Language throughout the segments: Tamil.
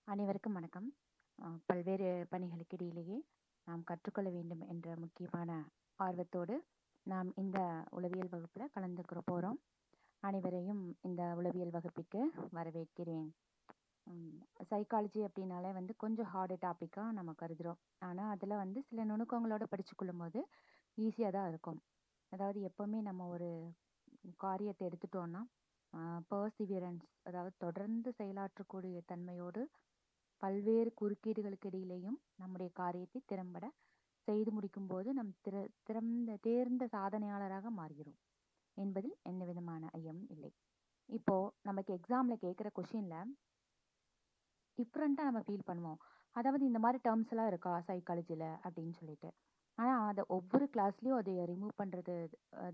அனைவருக்கும் வணக்கம். பல்வேறு பணிகளுக்கு இடையிலேயே நாம் கற்றுக்கொள்ள வேண்டும் என்ற முக்கியமான ஆர்வத்தோடு நாம் இந்த உளவியல் வகுப்பில் கலந்துக்கிற போகிறோம். அனைவரையும் இந்த உளவியல் வகுப்பிற்கு வரவேற்கிறேன். சைக்காலஜி அப்படின்னாலே கொஞ்சம் ஹார்டு டாப்பிக்காக நம்ம கருதுகிறோம். ஆனால் அதில் சில நுணுக்கங்களோடு படித்து கொள்ளும்போது ஈஸியாக தான் இருக்கும். அதாவது எப்போவுமே நம்ம ஒரு காரியத்தை எடுத்துட்டோம்னா பர்சிவியரன்ஸ், அதாவது தொடர்ந்து செயலாற்றக்கூடிய தன்மையோடு பல்வேறு குறுக்கீடுகளுக்கு இடையிலேயும் நம்முடைய காரியத்தை திறம்பட செய்து முடிக்கும் போது நம் தேர்ந்த சாதனையாளராக மாறுகிறோம் என்பதில் எந்த விதமான ஐயமும் இல்லை. இப்போ நமக்கு எக்ஸாம்ல கேட்குற கொஷின்ல டிஃப்ரெண்ட்டாக நம்ம ஃபீல் பண்ணுவோம். அதாவது இந்த மாதிரி டேர்ம்ஸ் எல்லாம் இருக்கா சைக்காலஜியில் அப்படின்னு சொல்லிட்டு. ஆனால் அதை ஒவ்வொரு கிளாஸ்லேயும் அதை ரிமூவ் பண்ணுறது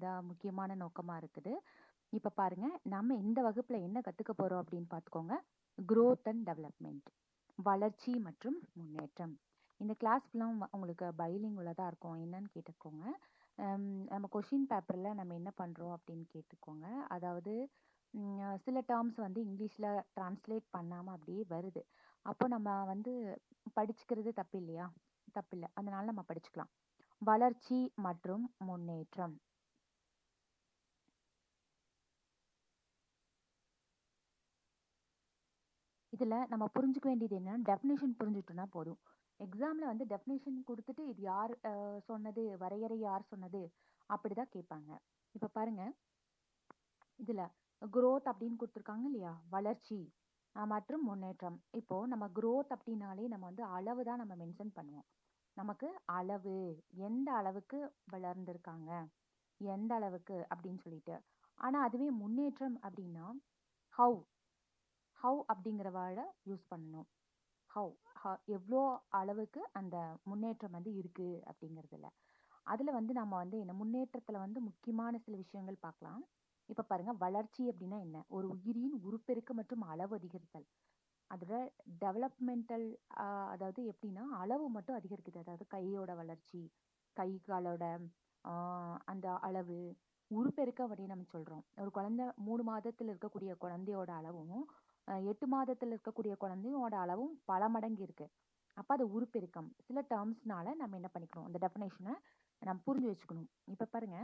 தான் முக்கியமான நோக்கமாக இருக்குது. இப்போ பாருங்க, நம்ம இந்த வகுப்பில் என்ன கற்றுக்க போகிறோம் அப்படின்னு பார்த்துக்கோங்க. growth அண்ட் டெவலப்மெண்ட், வளர்ச்சி மற்றும் முன்னேற்றம். இந்த கிளாஸ் ஃபுல்லாக உங்களுக்கு பைலிங்குள்ள தான் இருக்கும். என்னன்னு கேட்டுக்கோங்க. நம்ம கொஷின் பேப்பரில் நம்ம என்ன பண்ணுறோம் அப்படின்னு கேட்டுக்கோங்க. அதாவது சில டேர்ம்ஸ் இங்கிலீஷில் டிரான்ஸ்லேட் பண்ணாமல் அப்படியே வருது. அப்போ நம்ம படிச்சுக்கிறது தப்பு இல்லையா? தப்பில்லை, அதனால நம்ம படிச்சுக்கலாம். வளர்ச்சி மற்றும் முன்னேற்றம். இதில் நம்ம புரிஞ்சுக்க வேண்டியது என்னன்னா, டெஃபினேஷன் புரிஞ்சுட்டோம்னா போதும். எக்ஸாமில் டெஃபினேஷன் கொடுத்துட்டு இது யார் சொன்னது, வரையறை யார் சொன்னது அப்படி தான் கேட்பாங்க. இப்போ பாருங்க, இதில் growth அப்படின்னு கொடுத்துருக்காங்க இல்லையா, வளர்ச்சி மற்றும் முன்னேற்றம். இப்போ நம்ம growth அப்படின்னாலே நம்ம அளவு தான் நம்ம மென்ஷன் பண்ணுவோம். நமக்கு அளவு, எந்த அளவுக்கு வளர்ந்துருக்காங்க, எந்த அளவுக்கு அப்படின்னு சொல்லிட்டு. ஆனால் அதுவே முன்னேற்றம் அப்படின்னா ஹவு ஹவு அப்படிங்கிற வேர்டை யூஸ் பண்ணணும். ஹவு, எவ்வளோ அளவுக்கு அந்த முன்னேற்றம் இருக்கு அப்படிங்கிறதுல. அதில் நம்ம என்ன முன்னேற்றத்தில் முக்கியமான சில விஷயங்கள் பார்க்கலாம். இப்போ பாருங்க, வளர்ச்சி அப்படின்னா என்ன? ஒரு உயிரின் உருப்பெருக்க மற்றும் அளவு அதிகரித்தல். அதோட டெவலப்மெண்டல், அதாவது எப்படின்னா அளவு மட்டும் அதிகரிக்குது. அதாவது கையோட வளர்ச்சி, கை காலோட அந்த அளவு, உருப்பெருக்கம் அப்படின்னு நம்ம சொல்றோம். ஒரு குழந்தை 3 மாதத்தில் இருக்கக்கூடிய குழந்தையோட அளவும் 8 மாதத்தில் இருக்கக்கூடிய குழந்தையோட அளவும் பல மடங்கு இருக்கு. அப்போ அது உருப்பெருக்கம். சில டேர்ம்ஸ்னால நம்ம என்ன பண்ணிக்கணும், அந்த டெஃபினேஷனை நம்ம புரிஞ்சு வச்சுக்கணும். இப்போ பாருங்க,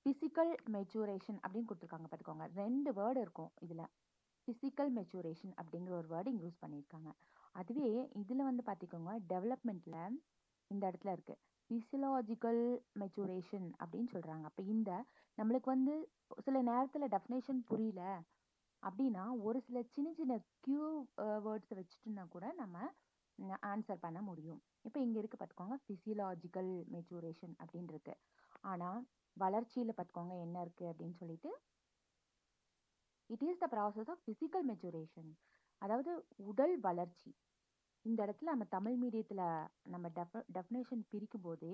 பிசிக்கல் மெச்சூரேஷன் அப்படின்னு கொடுத்துருக்காங்க. பார்த்துக்கோங்க, 2 வேர்டு இருக்கும் இதில். பிசிக்கல் மெச்சூரேஷன் அப்படிங்கிற ஒரு வேர்டு யூஸ் பண்ணியிருக்காங்க. அதுவே இதில் பார்த்துக்கோங்க, டெவலப்மெண்ட்ல இந்த இடத்துல இருக்கு பிசியலாஜிக்கல் மெச்சூரேஷன் அப்படின்னு சொல்றாங்க. அப்போ இந்த நம்மளுக்கு சில நேரத்தில் டெஃபினேஷன் புரியல அப்படின்னா ஒரு சில சின்ன சின்ன கியூ வேர்ட்ஸை வச்சுட்டுனா கூட நம்ம ஆன்சர் பண்ண முடியும். இப்போ இங்கே இருக்கு பார்த்துக்கோங்க, பிசியலாஜிக்கல் மெச்சூரேஷன் அப்படின்னு இருக்கு. ஆனால் வளர்ச்சியில் பார்த்துக்கோங்க என்ன இருக்கு அப்படின்னு சொல்லிட்டு, it is the process of physical maturation, அதாவது உடல் வளர்ச்சி. இந்த இடத்துல நம்ம தமிழ் மீடியத்தில் நம்ம டெஃபினேஷன் பிரிக்கும் போது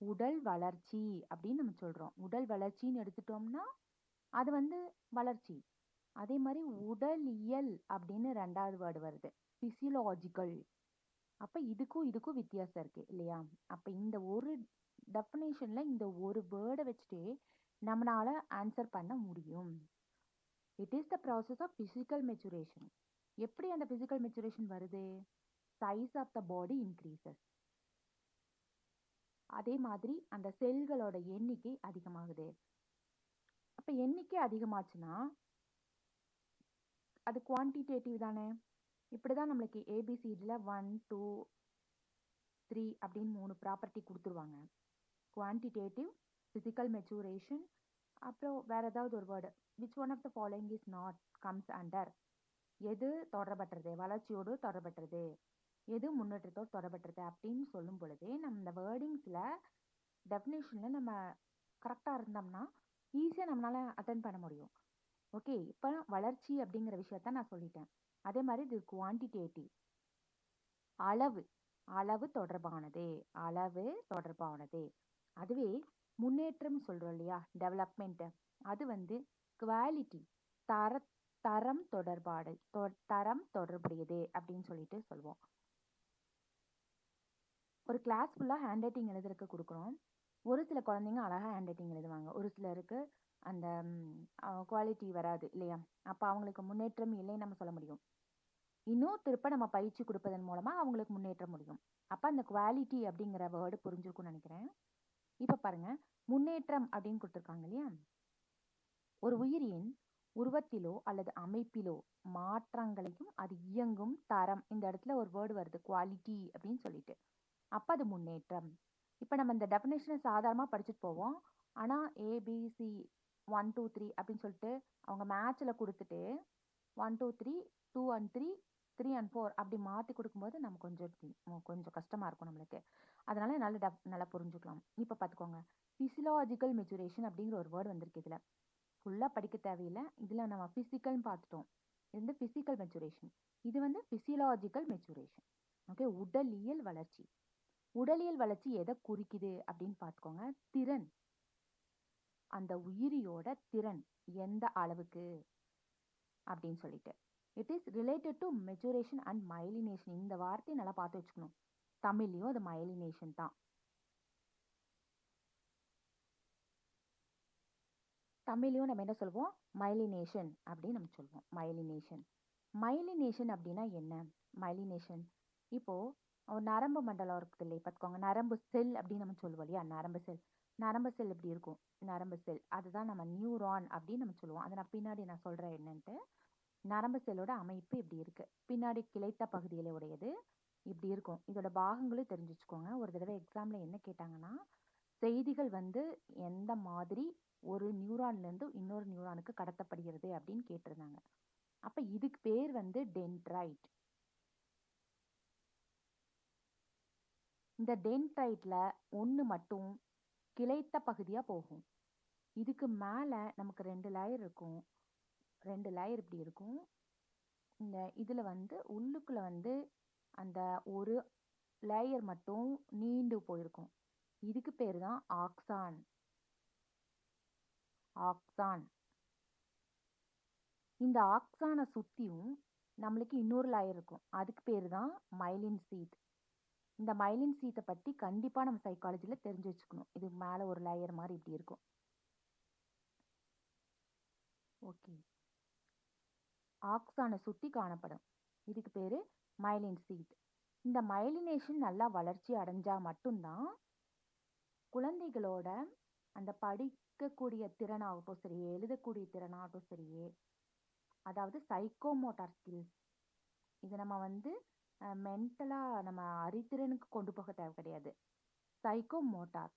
உடல் வளர்ச்சி அப்படின்னு நம்ம சொல்றோம். உடல் வளர்ச்சின்னு எடுத்துட்டோம்னா அது வளர்ச்சி. அதே மாதிரி உடலியல் அப்படின்னு 2வது வேர்டு வருது, பிசியலாஜிக்கல். அப்ப இதுக்கும் வித்தியாசம் இருக்கு இல்லையா? அப்ப இந்த ஒரு டெஃபினேஷன்ல இந்த ஒரு வேர்டை வச்சுட்டே நம்மளால ஆன்சர் பண்ண முடியும். It is the process of physical maturation. எப்படி அந்த பிசிக்கல் மெச்சுரேஷன் வருது? Size of the body increases. அதே மாதிரி அந்த செல்களோட எண்ணிக்கை அதிகமாகுது. அப்ப எண்ணிக்கை அதிகமாச்சுன்னா அது குவான்டிடேட்டிவ் தானே. இப்படிதான் நம்மளுக்கு ஏபிசிடியில் 1 2 3 அப்படின்னு 3 ப்ராப்பர்ட்டி கொடுத்துருவாங்க. குவான்டிடேட்டிவ், பிசிக்கல் மெச்சூரேஷன், அப்புறம் வேற ஏதாவது ஒரு word. Which one of the following is not comes under. எது தொடரப்பட்டது, வளர்ச்சியோடு தொடரப்பட்டது, எது முன்னேற்றத்தோடு தொடரப்பட்டது அப்படின்னு சொல்லும் பொழுதே நம்ம இந்த வேர்டிங்ஸில் டெஃபினேஷனில் நம்ம கரெக்டாக இருந்தோம்னா ஈஸியாக நம்மளால அட்டன் பண்ண முடியும். ஓகே, இப்போ வளர்ச்சி அப்படிங்கிற விஷயத்த நான் சொல்லிட்டேன். அதே மாதிரி இது குவான்டிடேட்டிவ், அளவு, அளவு தொடர்பானது, அளவு தொடர்பானது. அதுவே முன்னேற்றம் சொல்றோம் இல்லையா, டெவலப்மெண்ட், அது குவாலிட்டி, தரம் தொடர்பாடு, தரம் தொடர்புடையது அப்படின்னு சொல்லிட்டு சொல்லுவோம். ஒரு கிளாஸ் ஃபுல்லாக ஹேண்ட் ரைட்டிங் எழுதுறதுக்கு கொடுக்குறோம். ஒரு சில குழந்தைங்க அழகாக ஹேண்ட் ரைட்டிங் எழுதுவாங்க, ஒரு சிலருக்கு அந்த குவாலிட்டி வராது இல்லையா? அப்ப அவங்களுக்கு முன்னேற்றம் இல்லைன்னு நம்ம சொல்ல முடியும். இன்னும் திருப்ப நம்ம பயிற்சி கொடுப்பதன் மூலமா அவங்களுக்கு முன்னேற்ற முடியும். அப்ப அந்த குவாலிட்டி அப்படிங்கிற வேர்டு புரிஞ்சிருக்கும்னு நினைக்கிறேன். இப்ப பாருங்க, முன்னேற்றம் அப்படின்னு கொடுத்துருக்காங்க இல்லையா? ஒரு உயிரியின் உருவத்திலோ அல்லது அமைப்பிலோ மாற்றங்களையும் அது இயங்கும் தரம். இந்த இடத்துல ஒரு வேர்டு வருது, குவாலிட்டி அப்படின்னு சொல்லிட்டு. அப்ப அது முன்னேற்றம். இப்ப நம்ம இந்த டெஃபினேஷனை சாதாரணமா படிச்சுட்டு போவோம். ஆனா ஏபிசி 1 2 3 அப்படின்னு சொல்லிட்டு அவங்க மேட்ச்ல கொடுத்துட்டு 1 2 3 2 and 3 3 and 4 அப்படி மாத்தி கொடுக்கும்போது நம்ம கொஞ்சம் கஷ்டமா இருக்கும் நம்மளுக்கு. அதனால நல்லா புரிஞ்சுக்கலாம். இப்ப பாத்துக்கோங்க, பிசியலாஜிக்கல் மெச்சுரேஷன் அப்படிங்கிற ஒரு வேர்டு வந்திருக்கு. இதுல ஃபுல்லா படிக்க தேவையில்லை. இதுல நம்ம பிசிக்கல்னு பார்த்துட்டோம். இது வந்து பிசிக்கல் மெச்சுரேஷன். இது வந்து பிசியலாஜிக்கல் மெச்சுரேஷன். ஓகே, உடலியல் வளர்ச்சி. உடலியல் வளர்ச்சி எதை குறிக்குது அப்படின்னு பார்த்துக்கோங்க, திறன். அந்த உயிரியோட திறன் எந்த அளவுக்கு அப்படின்னு சொல்லிட்டு. It is related to maturation and myelination. இந்த வார்த்தையை நல்லா பார்த்து வச்சுக்கணும். தமிழ்லையும் அது மைலினேஷன் தான். தமிழ்லையும் நம்ம என்ன சொல்லுவோம், மைலினேஷன் அப்படின்னு நம்ம சொல்லுவோம். மைலினேஷன். மைலினேஷன் அப்படின்னா என்ன? மைலினேஷன் இப்போ ஒரு நரம்பு மண்டலம் இருக்குது இல்லையா, பார்த்துக்கோங்க. நரம்பு செல் அப்படின்னு நம்ம சொல்லுவோம் இல்லையா? நரம்பு செல். நரம்பு செல் எப்படி இருக்கும்? நரம்பு செல் அதுதான் நம்ம நியூரான் அப்படின்னு நம்ம சொல்லுவோம். அதை நான் பின்னாடி நான் சொல்றேன் என்னன்ட்டு. நரம்பு செல்லோட அமைப்பு இப்படி இருக்கு. பின்னாடி கிளைத்த பகுதியில உடையது இப்படி இருக்கும். இதோட பாகங்களும் தெரிஞ்சு வச்சுக்கோங்க. ஒரு தடவை எக்ஸாம்ல என்ன கேட்டாங்கன்னா, செய்திகள் வந்து எந்த மாதிரி ஒரு நியூரான்ல இருந்து இன்னொரு நியூரானுக்கு கடத்தப்படுகிறது அப்படின்னு கேட்டிருந்தாங்க. அப்ப இதுக்கு பேர் வந்து டென்ட்ரைட். இந்த டென்ட்ரைட்ல ஒண்ணு மட்டும் கிளைத்த பகுதியா போகும். இதுக்கு மேல நமக்கு 2 லேயர் இருக்கும். 2 லேயர் இப்படி இருக்கும். இந்த இதுல வந்து உள்ளுக்குள்ள வந்து அந்த ஒரு லேயர் மட்டும் நீண்டு போயிருக்கும். இதுக்கு பேரு தான் ஆக்சான். ஆக்சான். இந்த ஆக்சானை சுத்தியும் நம்மளுக்கு இன்னொரு லேயர் இருக்கும். அதுக்கு பேரு தான் மைலின் சீத். இந்த மைலின் சீத்தை பத்தி கண்டிப்பா நம்ம சைக்காலஜில தெரிஞ்சு வச்சுக்கணும். இது மேல ஒரு லேயர் மாதிரி இப்படி இருக்கும். ஓகே, ஆக்சானை சுத்தி காணப்படும். இதுக்கு பேரு மைலின் சீத். இந்த மைலினேஷன் நல்லா வளர்ச்சி அடைஞ்சா மட்டும்தான் குழந்தைகளோட அந்த படிக்கக்கூடிய திறனாகட்டும் சரி, எழுதக்கூடிய திறனாகட்டும் சரி, அதாவது சைக்கோமோட்டார் ஸ்கில்ஸ், இது நம்ம வந்து மென்டலா நம்ம அறிதிறனுக்கு கொண்டு போக தேவை கிடையாது. சைக்கோமோட்டார்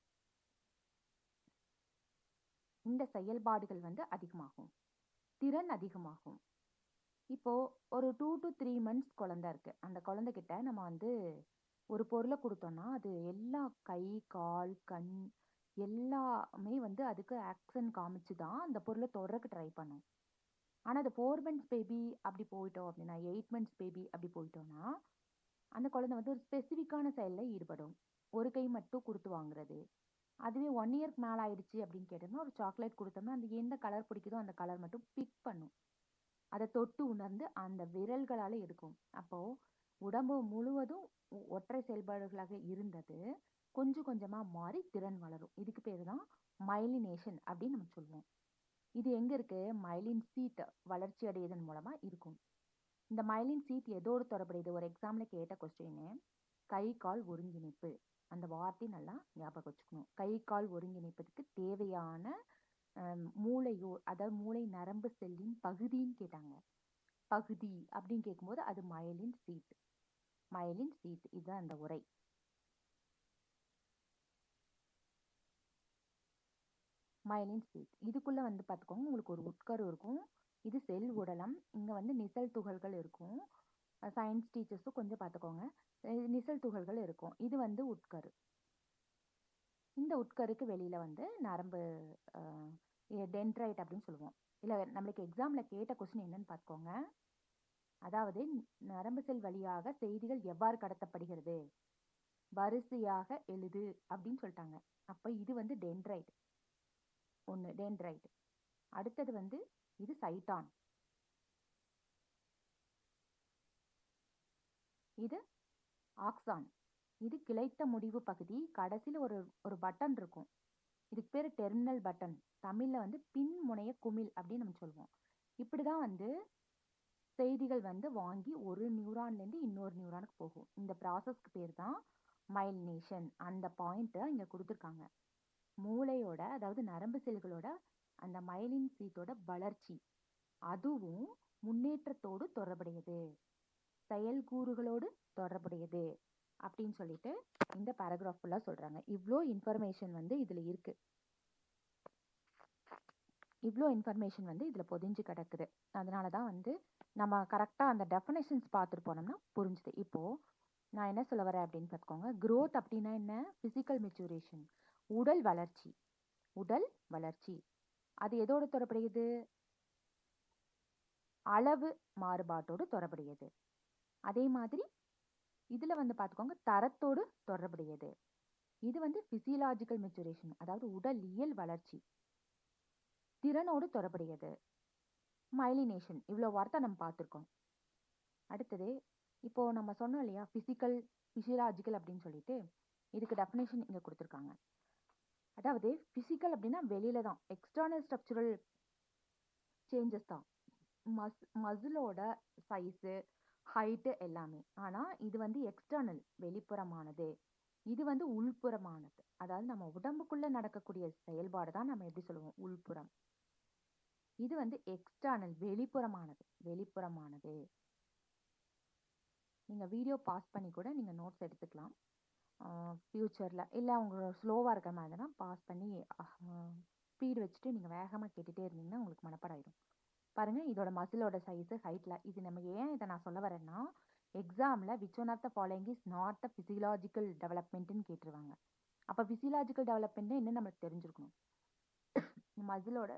இந்த செயல்பாடுகள் வந்து அதிகமாகும், திறன் அதிகமாகும். இப்போ ஒரு 2 to 3 months குழந்தை இருக்கு. அந்த குழந்தைகிட்ட நம்ம வந்து ஒரு பொருளை கொடுத்தோம்னா அது எல்லா கை கால் கண் எல்லாமே வந்து அதுக்கு ஆக்ஷன் காமிச்சு தான் அந்த பொருளை தொடரக்கு ட்ரை பண்ணும். ஆனா அது 4 months பேபி அப்படி போயிட்டோம் அப்படின்னா, 8 months பேபி அப்படி போயிட்டோம்னா அந்த குழந்தை வந்து ஒரு ஸ்பெசிஃபிக்கான செயல்ல ஈடுபடும். ஒரு கை மட்டும் கொடுத்து வாங்குறது. அதுவே 1 yearக்கு மேல ஆயிடுச்சு அப்படின்னு கேட்டோம்னா, ஒரு சாக்லேட் கொடுத்தோம்னா அந்த எந்த கலர் பிடிக்குதோ அந்த கலர் மட்டும் பிக் பண்ணும். அதை தொட்டு உணர்ந்து அந்த விரல்களால எடுக்கும். அப்போ உடம்பு முழுவதும் ஒற்றை செயல்பாடுகளாக இருந்தது கொஞ்சம் கொஞ்சமா மாறி திறன் வளரும். இதுக்கு பேரு தான் மைலினேஷன் அப்படின்னு நம்ம சொல்லுவோம். இது எங்க இருக்கு? மைலின் சீட் வளர்ச்சி அடையதன் மூலமா இருக்கும். இந்த மைலின் சீட் எதோடு தொடர்புடையது? ஒரு எக்ஸாம்ல கேட்ட கொஸ்டின், கை கால் ஒருங்கிணைப்பு. அந்த வார்த்தை நல்லா ஞாபகம் வச்சுக்கணும். கை கால் ஒருங்கிணைப்பதற்கு தேவையான மூளையோ, அதாவது மூளை நரம்பு செல்லின் பகுதின்னு கேட்டாங்க. பகுதி அப்படின்னு கேட்கும்போது அது மயலின் சீட். மயலின் சீட் இதுதான் அந்த உரை. மயலின் சீட் இதுக்குள்ள வந்து பார்த்துக்கோங்க, உங்களுக்கு ஒரு உட்கரு இருக்கும். இது செல் உடலம். இங்க வந்து நிசல் துகள்கள் இருக்கும். சயின்ஸ் டீச்சர்ஸும் கொஞ்சம் பார்த்துக்கோங்க. நிசல் துகள்கள் இருக்கும். இது வந்து உட்கரு. இந்த உட்கருக்கு வெளியில வந்து நரம்பு டென்ட்ரைட் அப்படின்னு சொல்லுவோம். இல்ல நம்மளுக்கு எக்ஸாம்ல கேட்ட கொஸ்டின் என்னன்னு பார்த்துக்கோங்க. அதாவது நரம்பு செல் வழியாக செய்திகள் எவ்வாறு கடத்தப்படுகிறது, வரிசையாக எழுது அப்படின்னு சொல்லிட்டாங்க. அப்ப இது வந்து டென்ட்ரைட். ஒண்ணு டென்ட்ரைட். அடுத்தது வந்து இது சைட்டான். இது ஆக்சான். இது கிளைத்த முடிவு பகுதி. கடைசியில ஒரு ஒரு பட்டன் இருக்கும். இதுக்கு பேர் டெர்மினல் பட்டன். தமிழ்ல வந்து பின்முனைய குமிழ் அப்படின்னு நம்ம சொல்லுவோம். இப்படிதான் வந்து செய்திகள் வந்து வாங்கி ஒரு நியூரான்லேருந்து இன்னொரு நியூரானுக்கு போகும். இந்த ப்ராசஸ்க்கு பேர் தான் மைலினேஷன். அந்த பாயிண்ட்டை இங்கே கொடுத்துருக்காங்க. மூளையோட, அதாவது நரம்பு செல்களோட அந்த மைலின் சீட்டோட வளர்ச்சி அதுவும் முன்னேற்றத்தோடு தொடர்புடையது, செயல்கூறுகளோடு தொடர்புடையது அப்படின்னு சொல்லிட்டு இந்த பேராகிராஃப் ஃபுல்லாக சொல்றாங்க. இவ்வளோ இன்ஃபர்மேஷன் வந்து இதுல இருக்கு. இவ்வளோ இன்ஃபர்மேஷன் வந்து இதில் பொதிஞ்சு கிடக்குது. அதனால தான் வந்து நம்ம கரெக்டாக அந்த டெஃபினேஷன்ஸ் பார்த்துட்டு போனோம்னா புரிஞ்சுது. இப்போது நான் என்ன சொல்ல வரேன் அப்படின்னு பார்த்துக்கோங்க. growth அப்படின்னா என்ன? ஃபிசிக்கல் மெச்சூரேஷன், உடல் வளர்ச்சி. உடல் வளர்ச்சி அது எதோடு தொடர்புடையது? அளவு மாறுபாட்டோடு தொடர்புடையது. அதே மாதிரி இதில் வந்து பார்த்துக்கோங்க, தரத்தோடு தொடர்புடையது. இது வந்து ஃபிசியலாஜிக்கல் மெச்சூரேஷன், அதாவது உடலியல் வளர்ச்சி. திறனோடு தொடர்புடையது மைலினேஷன். இவ்வளோ வார்த்தை நம்ம பார்த்துருக்கோம். அடுத்தது இப்போ நம்ம சொன்னோம் இல்லையா, ஃபிசியலாஜிக்கல் அப்படின்னு சொல்லிட்டு, இதுக்கு டெஃபினேஷன் இங்கே கொடுத்துருக்காங்க. அதாவது ஃபிசிக்கல் அப்படின்னா வெளியில தான், எக்ஸ்டர்னல் ஸ்ட்ரக்சரல் சேஞ்சஸ் தான், மசிலோட சைஸு, ஹைட்டு எல்லாமே. ஆனால் இது வந்து எக்ஸ்டர்னல், வெளிப்புறமானது. இது வந்து உள்புறமானது. அதாவது நம்ம உடம்புக்குள்ள நடக்கக்கூடிய செயல்பாடு தான் நம்ம எப்படி சொல்லுவோம்? உள்புறம். இது வந்து எக்ஸ்டர்னல், வெளிப்புறமானது. வெளிப்புறமானது. நீங்கள் வீடியோ பாஸ் பண்ணி கூட நீங்கள் நோட்ஸ் எடுத்துக்கலாம் ஃப்யூச்சரில். இல்லை அவங்க ஸ்லோவாக இருக்கிற மாதிரி இருந்ததுன்னா பாஸ் பண்ணி ஸ்பீடு வச்சுட்டு நீங்கள் வேகமாக கேட்டுகிட்டே இருந்தீங்கன்னா உங்களுக்கு மனப்பாடாயிடும். பாருங்கள், இதோட மசிலோட சைஸு, ஹைட்டில். இது நம்ம ஏன் இதை நான் சொல்ல வரேன்னா, எக்ஸாமில் which one of the following is not the physiological டெவலப்மெண்ட்டுன்னு கேட்டுருவாங்க. அப்போ ஃபிசியலாஜிக்கல் டெவலப்மெண்ட்னா என்ன நம்மளுக்கு தெரிஞ்சிருக்கணும். மசிலோட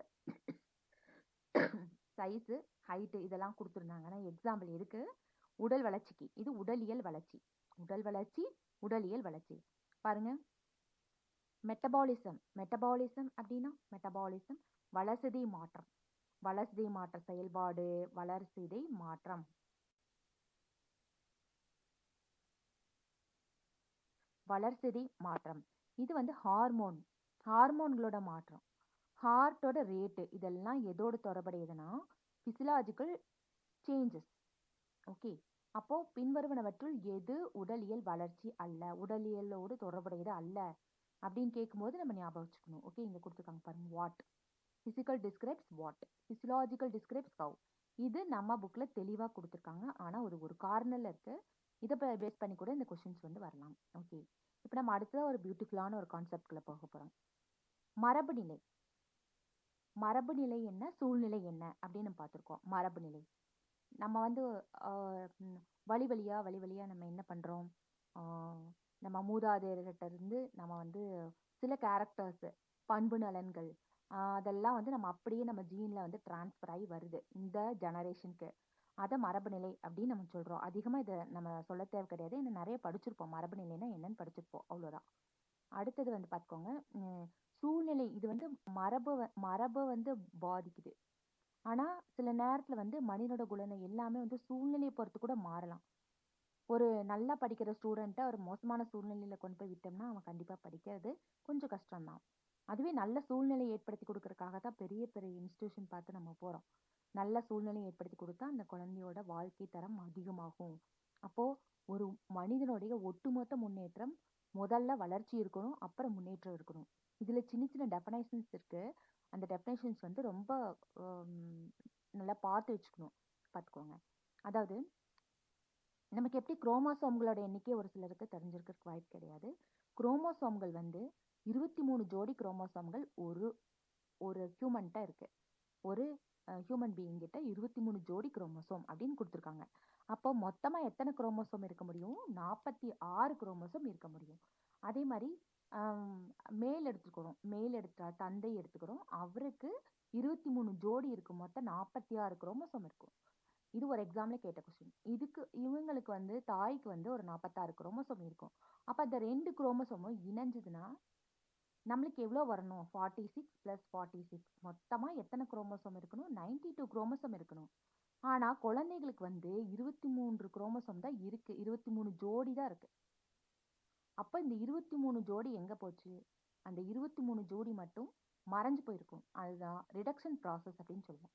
சைஸு, ஹைட்டு இதெல்லாம் கொடுத்துருந்தாங்கன்னா எக்ஸாம்பிள் எதுக்கு? உடல் வளர்ச்சிக்கு. இது உடலியல் வளர்ச்சி. உடல் வளர்ச்சி, உடலியல் வளர்ச்சி. பாருங்க, மெட்டபாலிசம். மெட்டபாலிசம் அப்படின்னா மெட்டபாலிசம் வளர்சிதை மாற்றம். வளர்சிதை மாற்ற செயல்பாடு, வளர்சிதை மாற்றம். வளர்சிதை மாற்றம் இது வந்து ஹார்மோன், ஹார்மோன்களோட மாற்றம். ஹார்ட்டோட ரேட்டு இதெல்லாம் எதோடு தொடர்புடையதுன்னா ஃபிசியலாஜிக்கல் சேஞ்சஸ். ஓகே, அப்போ பின்வருவனவற்றுள் எது உடலியல் வளர்ச்சி அல்ல, உடலியலோடு தொடர்புடையது அல்ல அப்படின்னு கேட்கும்போது நம்ம ஞாபகம் வச்சுக்கணும். ஓகே, இங்க கொடுத்துருக்காங்க பாருங்க. What physical describes what, physiological describes how. இது நம்ம புக்ல தெளிவா கொடுத்துருக்காங்க. ஆனா ஒரு கார்னர்ல இருக்கு. இதை பேஸ் பண்ணி கூட இந்த கொஸ்டின்ஸ் வந்து வரலாம். ஓகே, இப்போ நம்ம அடுத்ததா ஒரு பியூட்டிஃபுல்லான ஒரு கான்செப்ட்குள்ள போக போறோம். மரபு நிலை. மரபு நிலை என்ன, சூழ்நிலை என்ன அப்படின்னு நம்ம பார்த்துருக்கோம். மரபு நிலை நம்ம வந்து வழி வழியா நம்ம என்ன பண்றோம், நம்ம மூதாதையர்கிட்ட இருந்து நம்ம வந்து சில கேரக்டர்ஸ், பண்பு நலன்கள் அதெல்லாம் வந்து நம்ம அப்படியே நம்ம ஜீன்ல வந்து டிரான்ஸ்ஃபர் ஆகி வருது இந்த ஜெனரேஷனுக்கு. அதை மரபு நிலை அப்படின்னு நம்ம சொல்றோம். அதிகமா இதை நம்ம சொல்ல தேவை கிடையாது, இன்னும் நிறைய படிச்சிருப்போம். மரபு நிலைன்னா என்னன்னு படிச்சிருப்போம், அவ்வளவுதான். அடுத்தது வந்து பார்த்துக்கோங்க, சூழ்நிலை. இது வந்து மரபை வந்து பாதிக்குது. ஆனா சில நேரத்துல வந்து மனிதனோட குணம் எல்லாமே வந்து சூழ்நிலையை பொறுத்து கூட மாறலாம். ஒரு நல்லா படிக்கிற ஸ்டூடெண்ட்டை ஒரு மோசமான சூழ்நிலையில கொண்டு போய் விட்டோம்னா அவன் கண்டிப்பா படிக்கிறது கொஞ்சம் கஷ்டம்தான். அதுவே நல்ல சூழ்நிலை ஏற்படுத்தி கொடுக்கறதுக்காக தான் பெரிய பெரிய இன்ஸ்டிடியூஷன் பார்த்து நம்ம போறோம். நல்ல சூழ்நிலை ஏற்படுத்தி கொடுத்தா அந்த குழந்தையோட வாழ்க்கை தரம் அதிகமாகும். அப்போ ஒரு மனிதனுடைய ஒட்டுமொத்த முன்னேற்றம் முதல்ல வளர்ச்சி இருக்கணும், அப்புறம் முன்னேற்றம் இருக்கணும். இதுல சின்ன சின்ன டெஃபனைஷன்ஸ் இருக்கு. அந்த டெஃபனைஷன்ஸ் வந்து ரொம்ப நல்லா பார்த்து வச்சுக்கணும், பார்த்துக்கோங்க. அதாவது நமக்கு எப்படி குரோமோசோம்களோட எண்ணிக்கை ஒரு சிலருக்கு தெரிஞ்சிருக்கிறதுக்கு வாய்ப்பு கிடையாது. குரோமோசோம்கள் வந்து 23 ஜோடி குரோமோசோம்கள் ஒரு ஒரு ஹியூமன்கிட்ட இருக்கு. ஒரு ஹியூமன் பீயிங் கிட்ட 23 ஜோடி குரோமோசோம் அப்படின்னு கொடுத்துருக்காங்க. அப்போ மொத்தமா எத்தனை குரோமோசோம் இருக்க முடியும்? 46 குரோமோசோம் இருக்க முடியும். அதே மாதிரி மேல் எடுத்துக்கிறோம், மேல் எடுத்தா தந்தை எடுத்துக்கிறோம், அவருக்கு 23 ஜோடி இருக்கும். மொத்தம் 46 குரோமோசோம் இருக்கும். இது ஒரு எக்ஸாம்ல கேட்ட கொஸ்டின். இதுக்கு இவங்களுக்கு வந்து தாய்க்கு வந்து ஒரு 46 குரோமோசோம் இருக்கும். அப்ப அந்த 2 குரோமோசோமும் இணைஞ்சதுன்னா நம்மளுக்கு எவ்வளோ வரணும்? 46 + 46 மொத்தமா எத்தனை குரோமோசோம் இருக்கணும்? 92 குரோமோசோம் இருக்கணும். ஆனா குழந்தைகளுக்கு வந்து 23 குரோமோசோம் தான் இருக்கு, 23 ஜோடி தான் இருக்கு. அப்ப இந்த 23 ஜோடி எங்க போச்சு? அந்த 23 ஜோடி மட்டும் மறைஞ்சு போயிருக்கும். அதுதான் ரிடக்ஷன் ப்ராசஸ் அப்படின்னு சொல்லுவோம்.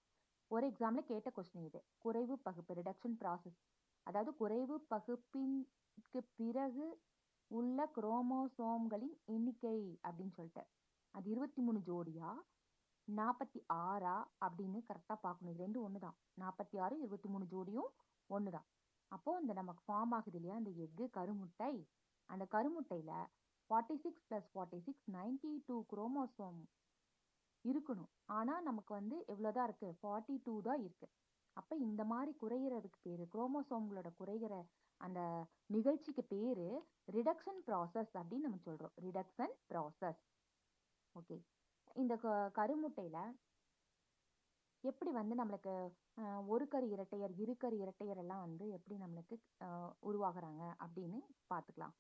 ஒரு எக்ஸாம்ல கேட்ட கொஸ்டின் இது. குறைவு பகுப்பு ரிடக்ஷன் ப்ராசஸ். அதாவது குறைவு பகுப்பிற்கு பிறகு உள்ள குரோமோசோம்களின் எண்ணிக்கை அப்படின்னு சொல்லிட்டு. அது 23 ஜோடியா 46 அப்படின்னு கரெக்டா பார்க்கணும். இது ரெண்டும் ஒண்ணுதான். 46 23 ஜோடியும் ஒண்ணுதான். அப்போ இந்த நமக்கு ஃபார்ம் ஆகுது இல்லையா இந்த எக்கு கருமுட்டை, அந்த கருமுட்டையில 46 + 46 92 குரோமோசோம் இருக்கணும். ஆனா நமக்கு வந்து எவ்வளவுதான் இருக்கு, 42 தான் இருக்கு. அப்ப இந்த மாதிரி குறையறதுக்கு பேரு, குரோமோசோம்களோட குறைகிற அந்த நிகழ்ச்சிக்கு பேரு ரிடக்ஷன் ப்ராசஸ் அப்படின்னு நம்ம சொல்றோம். Reduction process. ஓகே. இந்த கருமுட்டையில எப்படி வந்து நம்மளுக்கு ஒரு கரு இரட்டையர், இருகரு இரட்டையர் எல்லாம் வந்து எப்படி நம்மளுக்கு உருவாகுறாங்க அப்படின்னு பார்த்துக்கலாம்.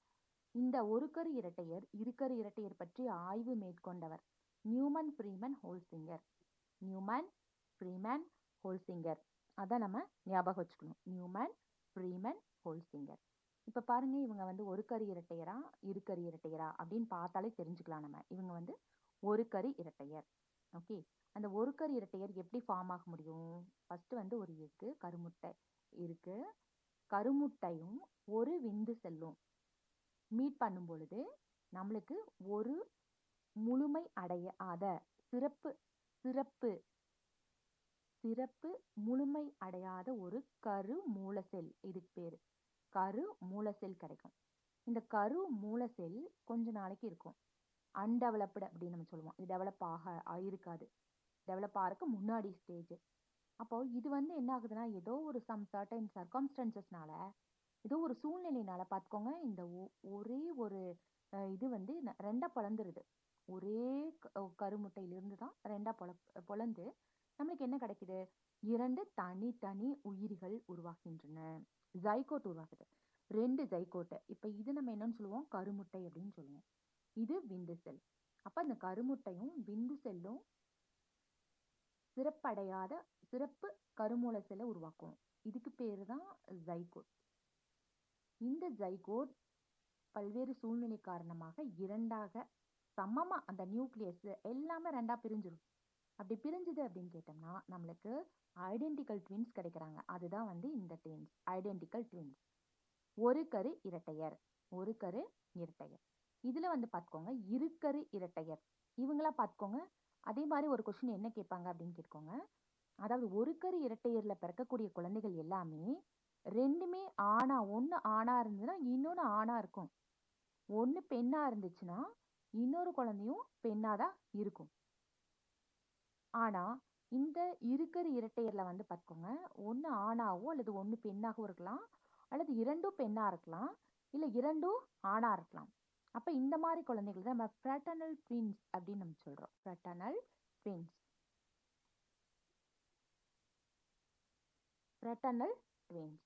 இந்த ஒரு கரு இரட்டையர், இருகரு இரட்டையர் பற்றி ஆய்வு மேற்கொண்டவர் Newman Freeman Holzinger. Newman Freeman Holzinger. அதான் நம்ம ஞாபகம் வச்சுக்கணும். Newman Freeman Holzinger. இப்ப பாருங்க, இவங்க வந்து ஒரு கரு இரட்டையரா இருகரு இரட்டையரா அப்படின்னு பார்த்தாலே தெரிஞ்சுக்கலாம் நம்ம. இவங்க வந்து ஒரு கரு இரட்டையர். ஓகே. அந்த ஒரு கரு இரட்டையர் எப்படி ஃபார்ம் ஆக முடியும்? ஃபர்ஸ்ட் வந்து ஒரு எக்கு கருமுட்டை இருக்கு. கருமுட்டையும் ஒரு விந்து செல்லும் மீட் பண்ணும் பொழுது நம்மளுக்கு ஒரு முழுமை அடையாத சிறப்பு சிறப்பு சிறப்பு முழுமை அடையாத ஒரு கரு மூல செல், இதுக்கு பேரு கரு மூல செல் கிடைக்கும். இந்த கரு மூல செல் கொஞ்ச நாளைக்கு இருக்கும். அன்டெவலப்டு அப்படின்னு நம்ம சொல்லுவோம். இது டெவலப் இருக்காது. டெவலப் ஆகிறதுக்கு முன்னாடி ஸ்டேஜ். அப்போ இது வந்து என்ன ஆகுதுன்னா, ஏதோ ஒரு சர்டன் சர்க்கம்ஸ்டன்சஸ்னால, ஏதோ ஒரு சூழ்நிலையினால பார்த்துக்கோங்க, இந்த ஒரே ஒரு இது வந்து ரெண்டா பிளந்துருது. ஒரே கருமுட்டையிலிருந்து தான் ரெண்டா பொளந்து நம்மளுக்கு என்ன கிடைக்குது? 2 தனித்தனி உயிரிகள் உருவாகின்றன. ஜைகோட் உருவாகுது. 2 ஜைகோட்டு. இப்ப இது நம்ம என்னன்னு சொல்லுவோம்? கருமுட்டை அப்படின்னு சொல்லுவோம். இது விந்து செல். அப்ப அந்த கருமுட்டையும் விந்து செல்லும் சிறப்படையாத சிறப்பு கருமூல செல்லை உருவாக்கும். இதுக்கு பேரு தான் ஜைகோட். இந்த ஜைகோட் பல்வேறு சூழ்நிலை காரணமாக இரண்டாக சமமா அந்த நியூக்ளியஸ் எல்லாமே ரெண்டா பிரிஞ்சிடும். அப்படி பிரிஞ்சுது அப்படின்னு கேட்டோம்னா நம்மளுக்கு ஐடென்டிக்கல் ட்வின்ஸ் கிடைக்கிறாங்க. அதுதான் வந்து இந்த ட்வின்ஸ், ஐடென்டிக்கல் ட்வின்ஸ். ஒரு கரு இரட்டையர், ஒரு கரு இரட்டையர். இதுல வந்து பார்த்துக்கோங்க இருக்கரு இரட்டையர். இவங்களா பார்த்துக்கோங்க. அதே மாதிரி ஒரு கொஸ்டின் என்ன கேட்பாங்க அப்படின்னு கேட்கோங்க. அதாவது ஒரு கரு இரட்டையர்ல பிறக்கக்கூடிய குழந்தைகள் எல்லாமே ரெண்டுமே ஆணா, ஒண்ணு ஆணா இருந்ததுன்னா இன்னொன்னு ஆணா இருக்கும். ஒண்ணு பெண்ணா இருந்துச்சுன்னா இன்னொரு குழந்தையும் பெண்ணாதான் இருக்கும். ஆனா இந்த இருக்கரு இரட்டையர்ல வந்து பார்த்துக்கோங்க, ஒண்ணு ஆணாவோ அல்லது ஒண்ணு பெண்ணாகவும் இருக்கலாம், அல்லது இரண்டும் பெண்ணா இருக்கலாம், இல்ல இரண்டும் ஆணா இருக்கலாம். அப்ப இந்த மாதிரி குழந்தைகள் தான் நம்ம ஃப்ராட்டர்னல் ட்வின்ஸ் அப்படின்னு நம்ம சொல்றோம். ஃப்ராட்டர்னல் ட்வின்ஸ். ஃப்ராட்டர்னல் ட்வின்ஸ்.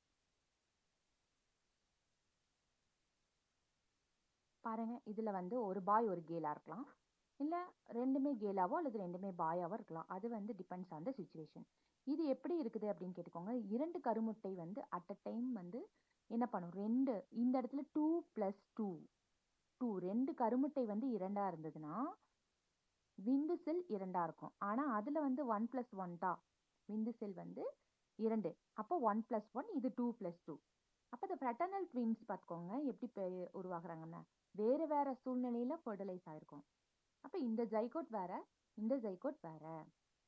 பாருங்க, இதுல வந்து ஒரு பாய் ஒரு கேலா இருக்கலாம், இல்ல ரெண்டுமே கேலாவோ அல்லது ரெண்டுமே பாயாவோ இருக்கலாம். அது வந்து டிபெண்ட்ஸ் ஆன் த சிச்சுவேஷன். இது எப்படி இருக்குது அப்படின்னு கேட்டுக்கோங்க. 2 கருமுட்டை வந்து அட் அ டைம் வந்து என்ன பண்ணும்? ரெண்டு, இந்த இடத்துல 2 + 2 2 2 கருமுட்டை வந்து இரண்டா இருந்ததுன்னா விந்து செல் இரண்டா இருக்கும். ஆனா அதுல வந்து 1 + 1 தான். விந்து செல் வந்து 2. அப்போ 1 + 1, இது 2 + 2. அப்ப இந்த ஃப்ராட்டர்னல் ட்வின்ஸ் பார்த்துக்கோங்க எப்படி உருவாகுறாங்கன்னா, வேற வேற சூழ்நிலையில ஃபெர்டிலைஸ் ஆயிருக்கும். அப்ப இந்த ஜைகோட் வேற, இந்த ஜைகோட் வேற.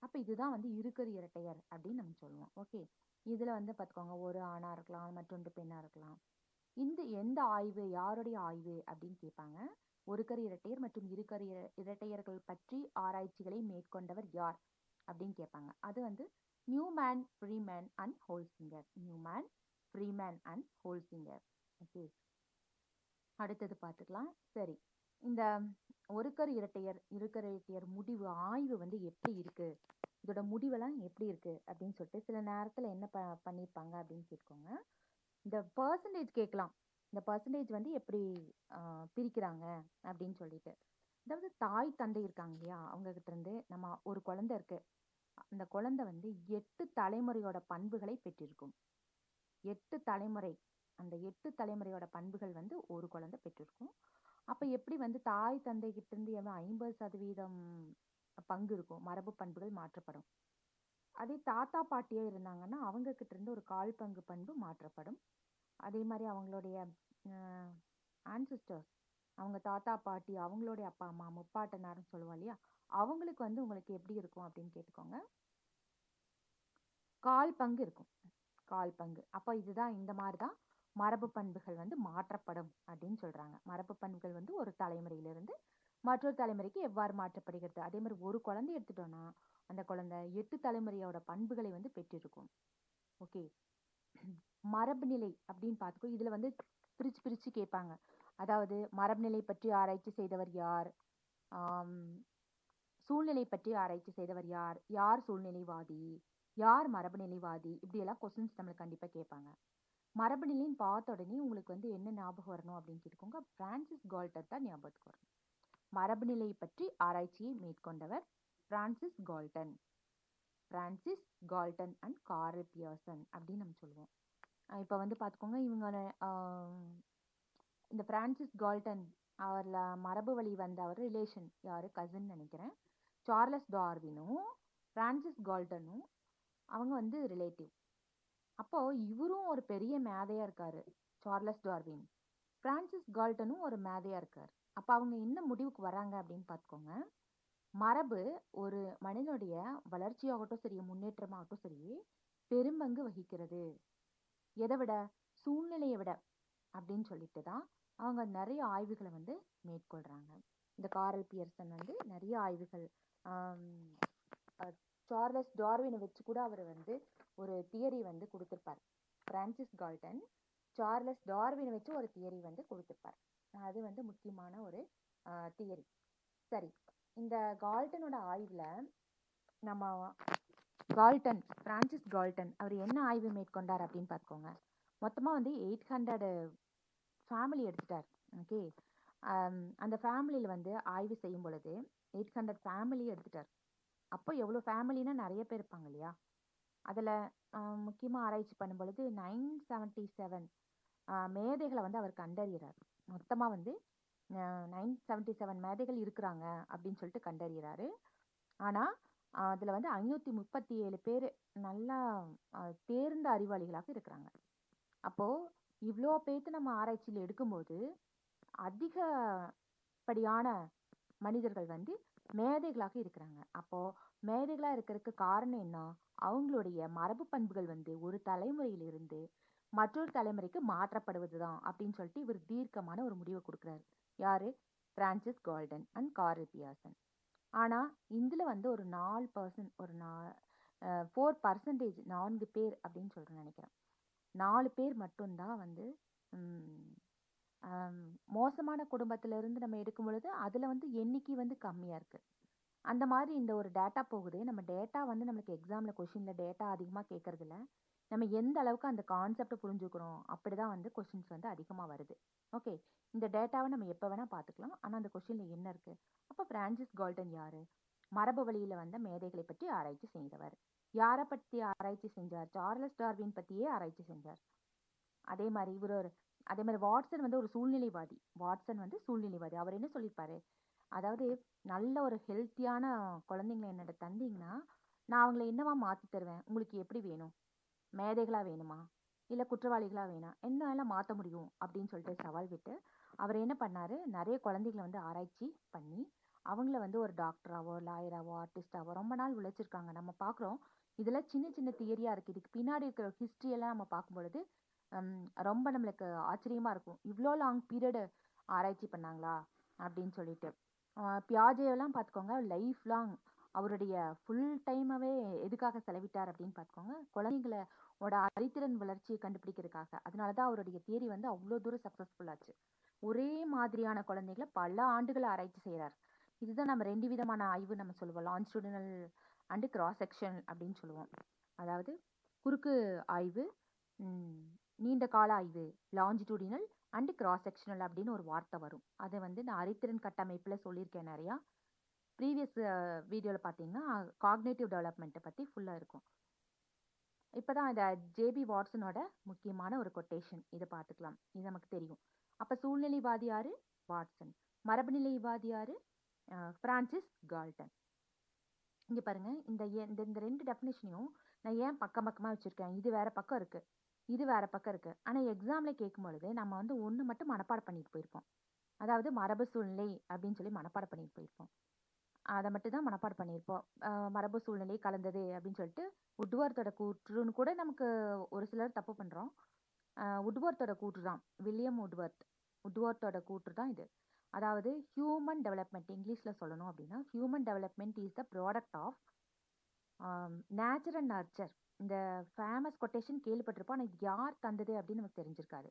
அப்ப இதுதான் வந்து இருக்கரு இரட்டையர் அப்படின்னு நம்ம சொல்லுவோம். ஓகே. இதுல வந்து பார்த்துக்கோங்க, ஒரு ஆணா இருக்கலாம், மற்றொன்று பெண்ணா இருக்கலாம். இந்த எந்த ஆய்வு, யாருடைய ஆய்வு அப்படின்னு கேட்பாங்க. ஒரு கரு இரட்டையர் மற்றும் இருக்கரு இரட்டையர்கள் பற்றி ஆராய்ச்சிகளை மேற்கொண்டவர் யார் அப்படின்னு கேட்பாங்க. அது வந்து Newman Freeman and Holzinger. Newman Freeman and Holzinger. Okay. அடுத்தது பார்த்துக்கலாம். சரி, இந்த ஒரு கரு இரட்டையர் இருக்கரு இரட்டையர் முடிவு ஆய்வு வந்து எப்படி இருக்கு, இதோட முடிவெல்லாம் எப்படி இருக்கு அப்படின்னு சொல்லிட்டு சில நேரத்துல என்ன பண்ணியிருப்பாங்க அப்படின்னு கேட்கோங்க. இந்த பர்சன்டேஜ் கேட்கலாம். இந்த பர்சன்டேஜ் வந்து எப்படி பிரிக்கிறாங்க அப்படின்னு சொல்லிட்டு. அதாவது தாய் தந்தை இருக்காங்க இல்லையா, அவங்க கிட்ட இருந்து நம்ம ஒரு குழந்தை இருக்கு, அந்த குழந்தை வந்து 8 தலைமுறையோட பண்புகளை பெற்றிருக்கும். 8 தலைமுறை, அந்த 8 தலைமுறையோட பண்புகள் வந்து ஒரு குழந்தை பெற்றிருக்கும். அப்ப எப்படி வந்து தாய் தந்தை கிட்ட இருந்து எவ்வளவு 50% பங்கு இருக்கும், மரபு பண்புகள் மாற்றப்படும். அதே தாத்தா பாட்டியா இருந்தாங்கன்னா அவங்க கிட்ட இருந்து ஒரு 1/4 பங்கு பண்பு மாற்றப்படும். அதே மாதிரி அவங்களுடைய ஆன்சிஸ்டர்ஸ், அவங்க தாத்தா பாட்டி அவங்களுடைய அப்பா அம்மா முப்பாட்டனார்னு சொல்லுவோம் இல்லையா, அவங்களுக்கு வந்து உங்களுக்கு எப்படி இருக்கும் அப்படின்னு கேட்டுக்கோங்க. 1/4 பங்கு இருக்கும், 1/4 பங்கு. அப்ப இதுதான் இந்த மாதிரி தான் மரபு பண்புகள் வந்து மாற்றப்படும் அப்படின்னு சொல்றாங்க. மரபு பண்புகள் வந்து ஒரு தலைமுறையிலிருந்து மற்றொரு தலைமுறைக்கு எவ்வாறு மாற்றப்படுகிறது. அதே மாதிரி ஒரு குழந்தை எடுத்துட்டோம்னா அந்த குழந்தை 8 தலைமுறையோட பண்புகளை வந்து பெற்றிருக்கும். ஓகே. மரபு நிலை அப்படின்னு பார்த்துக்கோ, இதுல வந்து பிரிச்சு பிரிச்சு கேட்பாங்க. அதாவது மரபு நிலை பற்றி ஆராய்ச்சி செய்தவர் யார், ஆம், சூழ்நிலை பற்றி ஆராய்ச்சி செய்தவர் யார், யார் சூழ்நிலைவாதி, யார் மரபு நிலைவாதி, இப்படி எல்லாம் கொஸ்டின்ஸ் நம்மளுக்கு கண்டிப்பா கேட்பாங்க. மரபு நிலைன்னு பார்த்த உடனே உங்களுக்கு வந்து என்ன ஞாபகம் வரணும் அப்படின்னு கேட்டுக்கோங்க, பிரான்சிஸ் கால்டன் தான் ஞாபகத்துக்கு வரும். மரபு நிலை பற்றி ஆராய்ச்சியை மேற்கொண்டவர் Francis Galton. Francis Galton and Karl Pearson அப்படின்னு நம்ம சொல்லுவோம். இப்போ வந்து பார்த்துக்கோங்க, இவங்க இந்த பிரான்சிஸ் கால்டன் அவர்ல மரபு வழி வந்த அவர் ரிலேஷன் யாரு, கசின் நினைக்கிறேன். சார்லஸ் டார்வினும் பிரான்சிஸ் கால்டனும் அவங்க வந்து ரிலேட்டிவ். அப்போ இவரும் ஒரு பெரிய மேதையா இருக்காரு சார்லஸ் டார்வின், பிரான்சிஸ் கால்டனும் ஒரு மேதையா இருக்காரு. அப்ப அவங்க என்ன முடிவுக்கு வராங்க அப்படின்னு பார்த்துக்கோங்க, மரபு ஒரு மனிதனுடைய வளர்ச்சியாகட்டும் சரி, முன்னேற்றமாகட்டும் சரி, பெரும்பங்கு வகிக்கிறது. எதை விட? சூழ்நிலையை விட அப்படின்னு சொல்லிட்டு தான் அவங்க நிறைய ஆய்வுகளை வந்து மேற்கொள்றாங்க. இந்த காரல் பியர்சன் வந்து நிறைய ஆய்வுகள், சார்லஸ் டார்வினை வச்சு கூட அவர் வந்து ஒரு தியரி வந்து கொடுத்திருப்பார். பிரான்சிஸ் கால்டன் சார்லஸ் டார்வினை வச்சு ஒரு தியரி வந்து கொடுத்திருப்பார். அது வந்து முக்கியமான ஒரு தியரி. சரி, இந்த கால்டனோட ஆய்வுல நம்ம கால்டன், பிரான்சிஸ் கால்டன் அவர் என்ன ஆய்வு மேற்கொண்டார் அப்படின்னு பார்த்துக்கோங்க. மொத்தமா வந்து 800 ஃபேமிலி எடுத்துட்டார். ஓகே. அந்த ஃபேமிலியில வந்து ஆய்வு செய்யும் பொழுது 800 ஃபேமிலி எடுத்துட்டார். அப்போ எவ்வளோ ஃபேமிலினா நிறைய பேர் இருப்பாங்க இல்லையா. அதுல முக்கியமா ஆராய்ச்சி பண்ணும் பொழுது 977 மேதைகளை வந்து அவர் கண்டறிகிறார். மொத்தமா வந்து 977 மேதைகள் இருக்கிறாங்க அப்படின்னு சொல்லிட்டு கண்டறிகிறாரு. ஆனா அதுல வந்து 537 பேர் நல்லா தேர்ந்த அறிவாளிகளாக இருக்கிறாங்க. அப்போ இவ்வளோ பேர்த்து நம்ம ஆராய்ச்சியில் எடுக்கும்போது அதிகப்படியான மனிதர்கள் வந்து மேதைகளாக இருக்கிறாங்க. அப்போ மேதைகளா இருக்கிறதுக்கு காரணம் என்ன? அவங்களுடைய மரபு பண்புகள் வந்து ஒரு தலைமுறையிலிருந்து மற்றொரு தலைமுறைக்கு மாற்றப்படுவதுதான் அப்படின்னு சொல்லிட்டு இவர் தீர்க்கமான ஒரு முடிவை கொடுக்குறாரு. யாரு? Francis Galton and Karl Pearson. ஆனா இதுல வந்து ஒரு 4%, ஒரு 4%, 4 பேர் அப்படின்னு சொல்றேன் நினைக்கிறேன், 4 பேர் மட்டும்தான் வந்து மோசமான குடும்பத்துல இருந்து நம்ம எடுக்கும் பொழுது அதுல வந்து எண்ணிக்கை வந்து கம்மியா இருக்கு. அந்த மாதிரி இந்த ஒரு டேட்டா போகுது. நம்ம டேட்டா வந்து நம்மளுக்கு எக்ஸாம்ல கொஸ்டின்ல டேட்டா அதிகமா கேட்கறது இல்ல, நம்ம எந்த அளவுக்கு அந்த கான்செப்டை புரிஞ்சுக்கிறோம் அப்படிதான் வந்து கொஸ்டின்ஸ் வந்து அதிகமா வருது. ஓகே. இந்த டேட்டாவை நம்ம எப்ப வேணா பார்த்துக்கலாம், ஆனா அந்த கொஸ்டின்ல என்ன இருக்கு? அப்ப பிரான்சிஸ் கால்டன் யாரு? மரபு வழியில வந்த மேதைகளை பற்றி ஆராய்ச்சி செய்தவர். யாரை பத்தி ஆராய்ச்சி செஞ்சார்? சார்லஸ் டார்வின் பத்தியே ஆராய்ச்சி செஞ்சார். அதே மாதிரி அதே மாதிரி வாட்சன் வந்து ஒரு சூழ்நிலைவாதி. வாட்சன் வந்து சூழ்நிலைவாதி. அவர் என்ன சொல்லியிருப்பாரு? அதாவது நல்ல ஒரு ஹெல்த்தியான குழந்தைங்களை என்னோட தந்தீங்கன்னா நான் அவங்களை என்னவா மாத்தி தருவேன், உங்களுக்கு எப்படி வேணும்? மேதைகளா வேணுமா, இல்ல குற்றவாளிகளா வேணாம், என்ன எல்லாம் மாத்த முடியும் அப்படின்னு சொல்லிட்டு சவால் விட்டு அவர் என்ன பண்ணாரு, நிறைய குழந்தைகளை வந்து ஆராய்ச்சி பண்ணி அவங்கள வந்து ஒரு டாக்டராவோ லாயராவோ ஆர்டிஸ்டாவோ ரொம்ப நாள் உழைச்சிருக்காங்க. நம்ம பாக்குறோம் இதுல சின்ன சின்ன தியரியா இருக்கு. இதுக்கு பின்னாடி இருக்கிற ஹிஸ்டரி எல்லாம் நம்ம பார்க்கும் பொழுது ரொம்ப நம்மளுக்கு ஆச்சரியமா இருக்கும். இவ்வளோ லாங் பீரியட் ஆராய்ச்சி பண்ணாங்களா அப்படின்னு சொல்லிட்டு. பியாஜேவெல்லாம் பார்த்துக்கோங்க, லைஃப் லாங் அவருடைய ஃபுல் டைமாவே எதுக்காக செலவிட்டார் அப்படின்னு பார்த்துக்கோங்க, குழந்தைங்களோட அறிதிறன் வளர்ச்சியை கண்டுபிடிக்கிறதுக்காக. அதனாலதான் அவருடைய தியரி வந்து அவ்வளோ தூரம் சக்சஸ்ஃபுல் ஆச்சு. ஒரே மாதிரியான குழந்தைகளை பல ஆண்டுகள் ஆராய்ச்சி செய்கிறார். இதுதான் நம்ம 2 விதமான ஆய்வு நம்ம சொல்லுவோம், லான்ஜிடியூடினல் அண்ட் கிராஸ் செக்ஷன் அப்படின்னு சொல்லுவோம். அதாவது குறுக்கு ஆய்வு, நீண்ட கால ஆய்வு, லான்ஜிடியூடினல் அண்ட் கிராஸ் செக்ஷனல் அப்படின்னு ஒரு வார்த்தை வரும். அதை வந்து நான் அறித்திறன் கட்டமைப்புல சொல்லியிருக்கேன் நிறையா. ப்ரீவியஸ் வீடியோவில் பார்த்தீங்கன்னா காக்னேட்டிவ் டெவலப்மெண்ட்டை பற்றி ஃபுல்லாக இருக்கும். இப்போதான் இந்த ஜேபி வாட்சனோட முக்கியமான ஒரு கொட்டேஷன் இதை பார்த்துக்கலாம். இது நமக்கு தெரியும். அப்போ சூழ்நிலைவாதி யாரு? வாட்சன். மரபுநிலைவாதி யாரு? Francis Galton. இங்க பாருங்க, இந்த இந்த ரெண்டு டெஃபினேஷனையும் நான் ஏன் பக்கம் பக்கமா வச்சிருக்கேன். இது வேற பக்கம் இருக்கு, இது வேற பக்கம் இருக்கு. ஆனா எக்ஸாம்ல கேட்கும் பொழுது நம்ம வந்து ஒண்ணு மட்டும் மனப்பாடம் பண்ணிட்டு போயிருப்போம். அதாவது மரபு சூழ்நிலை அப்படின்னு சொல்லி மனப்பாடம் பண்ணிட்டு போயிருப்போம். அதை மட்டும் தான் மனப்பாடம் பண்ணியிருப்போம். மரபு சூழ்நிலை கலந்தது அப்படின்னு சொல்லிட்டு உட்வர்த்தோட கூற்றுன்னு கூட நமக்கு ஒரு சிலர் தப்பு பண்றோம். உட்வர்த்தோட கூற்று தான், வில்லியம் உட்வர்த்தோட கூற்று தான் இது. அதாவது ஹியூமன் டெவலப்மெண்ட், இங்கிலீஷ்ல சொல்லணும் அப்படின்னா human development is the product of nature and nurture. இந்த ஃபேமஸ் கொட்டேஷன் கேள்விப்பட்டிருப்போம், ஆனால் இது யார் தந்தது அப்படின்னு நமக்கு தெரிஞ்சிருக்காது.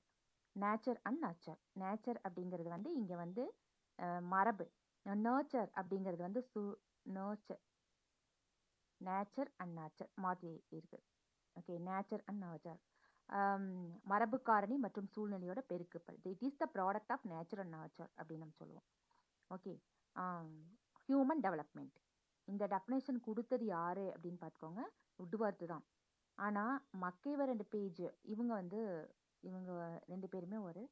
Nature and nurture. நேச்சர் அப்படிங்கிறது வந்து இங்க வந்து மரபு. நர்ச்சர் அப்படிங்கிறது வந்து நர்ச்சர். நேச்சர் அண்ட் நர்ச்சர் மாற்றி இருக்கு. Okay, nature and nurture. மரபு காரணி மற்றும் சூழ்நிலையோட பெருக்குப்பல். It is the product of nature and nurture அப்படின்னு நம்ம சொல்லுவோம். ஓகே, ஹியூமன் டெவலப்மெண்ட் இந்த டெஃபினேஷன் கொடுத்தது யாரு அப்படின்னு பார்த்துக்கோங்க, உட்வர்த் தான். ஆனால் மக்கேவர் அண்ட் பேஜ் இவங்க ரெண்டு பேருமே ஒரு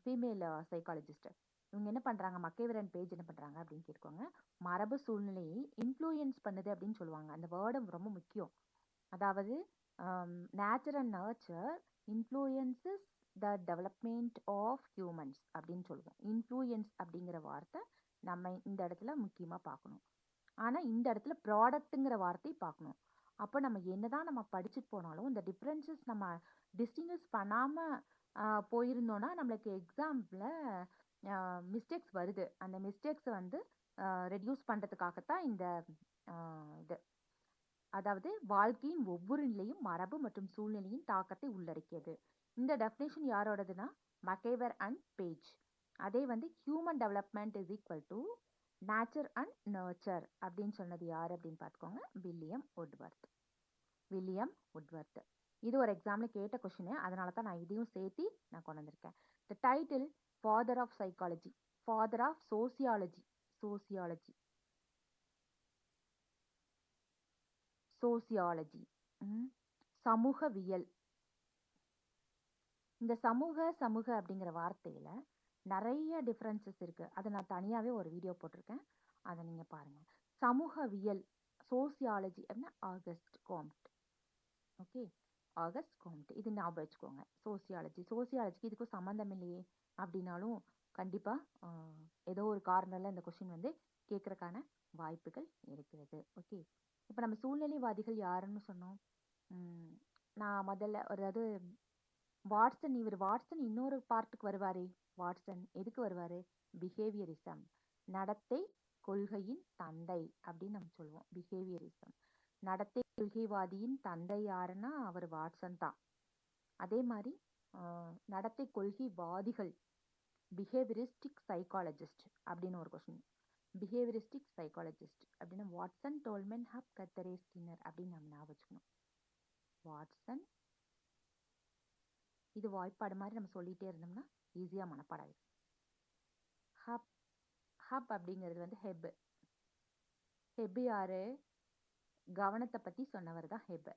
ஃபீமேல் சைக்காலஜிஸ்ட். இவங்க என்ன பண்ணுறாங்க, மக்கேவர் அண்ட் பேஜ் என்ன பண்ணுறாங்க அப்படின்னு கேட்கோங்க, மரபு சூழ்நிலையை இன்ஃப்ளூயன்ஸ் பண்ணுது அப்படின்னு சொல்லுவாங்க. அந்த வேர்டு ரொம்ப முக்கியம். அதாவது nature and nurture influences the development of humans அப்படின்னு சொல்லுவோம். இன்ஃப்ளூயன்ஸ் அப்படிங்கிற வார்த்தை நம்ம இந்த இடத்துல முக்கியமாக பார்க்கணும். ஆனால் இந்த இடத்துல ப்ராடக்ட்டுங்கிற வார்த்தை பார்க்கணும். அப்போ நம்ம என்னதான் நம்ம படிச்சுட்டு போனாலும் இந்த டிஃப்ரென்சஸ் நம்ம டிஸ்டிங்விஷ் பண்ணாமல் போயிருந்தோன்னா நம்மளுக்கு எக்ஸாம்பிள் மிஸ்டேக்ஸ் வருது. அந்த மிஸ்டேக்ஸை வந்து ரெடியூஸ் பண்ணுறதுக்காகத்தான் இந்த இது. அதாவது வாழ்க்கையின் ஒவ்வொரு நிலையும் மரபு மற்றும் சூழ்நிலையின் தாக்கத்தை உள்ளடக்கியது. இந்த டெஃபினேஷன் யாரோடதுன்னா மக்கேவர் அண்ட் பேஜ். அதே வந்து human development is equal to nature and nurture அப்படின்னு சொன்னது யார் அப்படின்னு பார்த்துக்கோங்க, வில்லியம் உட்வர்த். இது ஒரு எக்ஸாம்ல கேட்ட கொஸ்டின், அதனால தான் நான் இதையும் சேர்த்து நான் கொண்டு வந்திருக்கேன். The title father of psychology, father of sociology, சமூகவியல். இந்த சமூக அப்படிங்கிற வார்த்தையில நிறைய டிஃப்ரென்சஸ் இருக்கு. அதை நான் தனியாவே ஒரு வீடியோ போட்டிருக்கேன், அதை நீங்க பாருங்க. சமூகவியல், சோசியாலஜி அப்படின்னா August Comte. Okay, August Comte, இது ஞாபகம் வச்சுக்கோங்க. சோசியாலஜிக்கு இதுக்கும் சம்மந்தம் இல்லையே அப்படின்னாலும் கண்டிப்பா ஏதோ ஒரு காரணம்ல இந்த கொஸ்டின் வந்து கேட்கறதுக்கான வாய்ப்புகள் இருக்கிறது. ஓகே, இப்போ நம்ம சூழ்நிலைவாதிகள் யாருன்னு சொன்னோம். நான் முதல்ல அதாவது வாட்சன் இன்னொரு பார்ட்டுக்கு வருவாரே. வாட்சன் எதுக்கு வருவாரு? பிஹேவியரிசம், நடத்தை கொள்கையின் தந்தை அப்படின்னு நம்ம சொல்லுவோம். பிஹேவியரிசம், நடத்தை கொள்கைவாதியின் தந்தை யாருன்னா அவர் வாட்சன் தான். அதே மாதிரி நடத்தை கொள்கைவாதிகள் பிஹேவியரிஸ்டிக் சைக்காலஜிஸ்ட் அப்படின்னு ஒரு கொஸ்டின். பிஹேவியரிஸ்டிக் சைக்காலஜிஸ்ட் அப்படின்னா வாட்சன், டோல்மன், ஹப், கத்தரே, ஸ்கின்னர் அப்படின்னு நம்ம ஞாபகம் வச்சுக்கணும். வாட்சன், இது வாய்ப்பாடு மாதிரி நம்ம சொல்லிட்டே இருந்தோம்னா ஈஸியா மனப்பாடம். ஹப் அப்படிங்கிறது வந்து ஹெப் யாரு? கவனத்தை பத்தி சொன்னவர் தான் ஹெப்.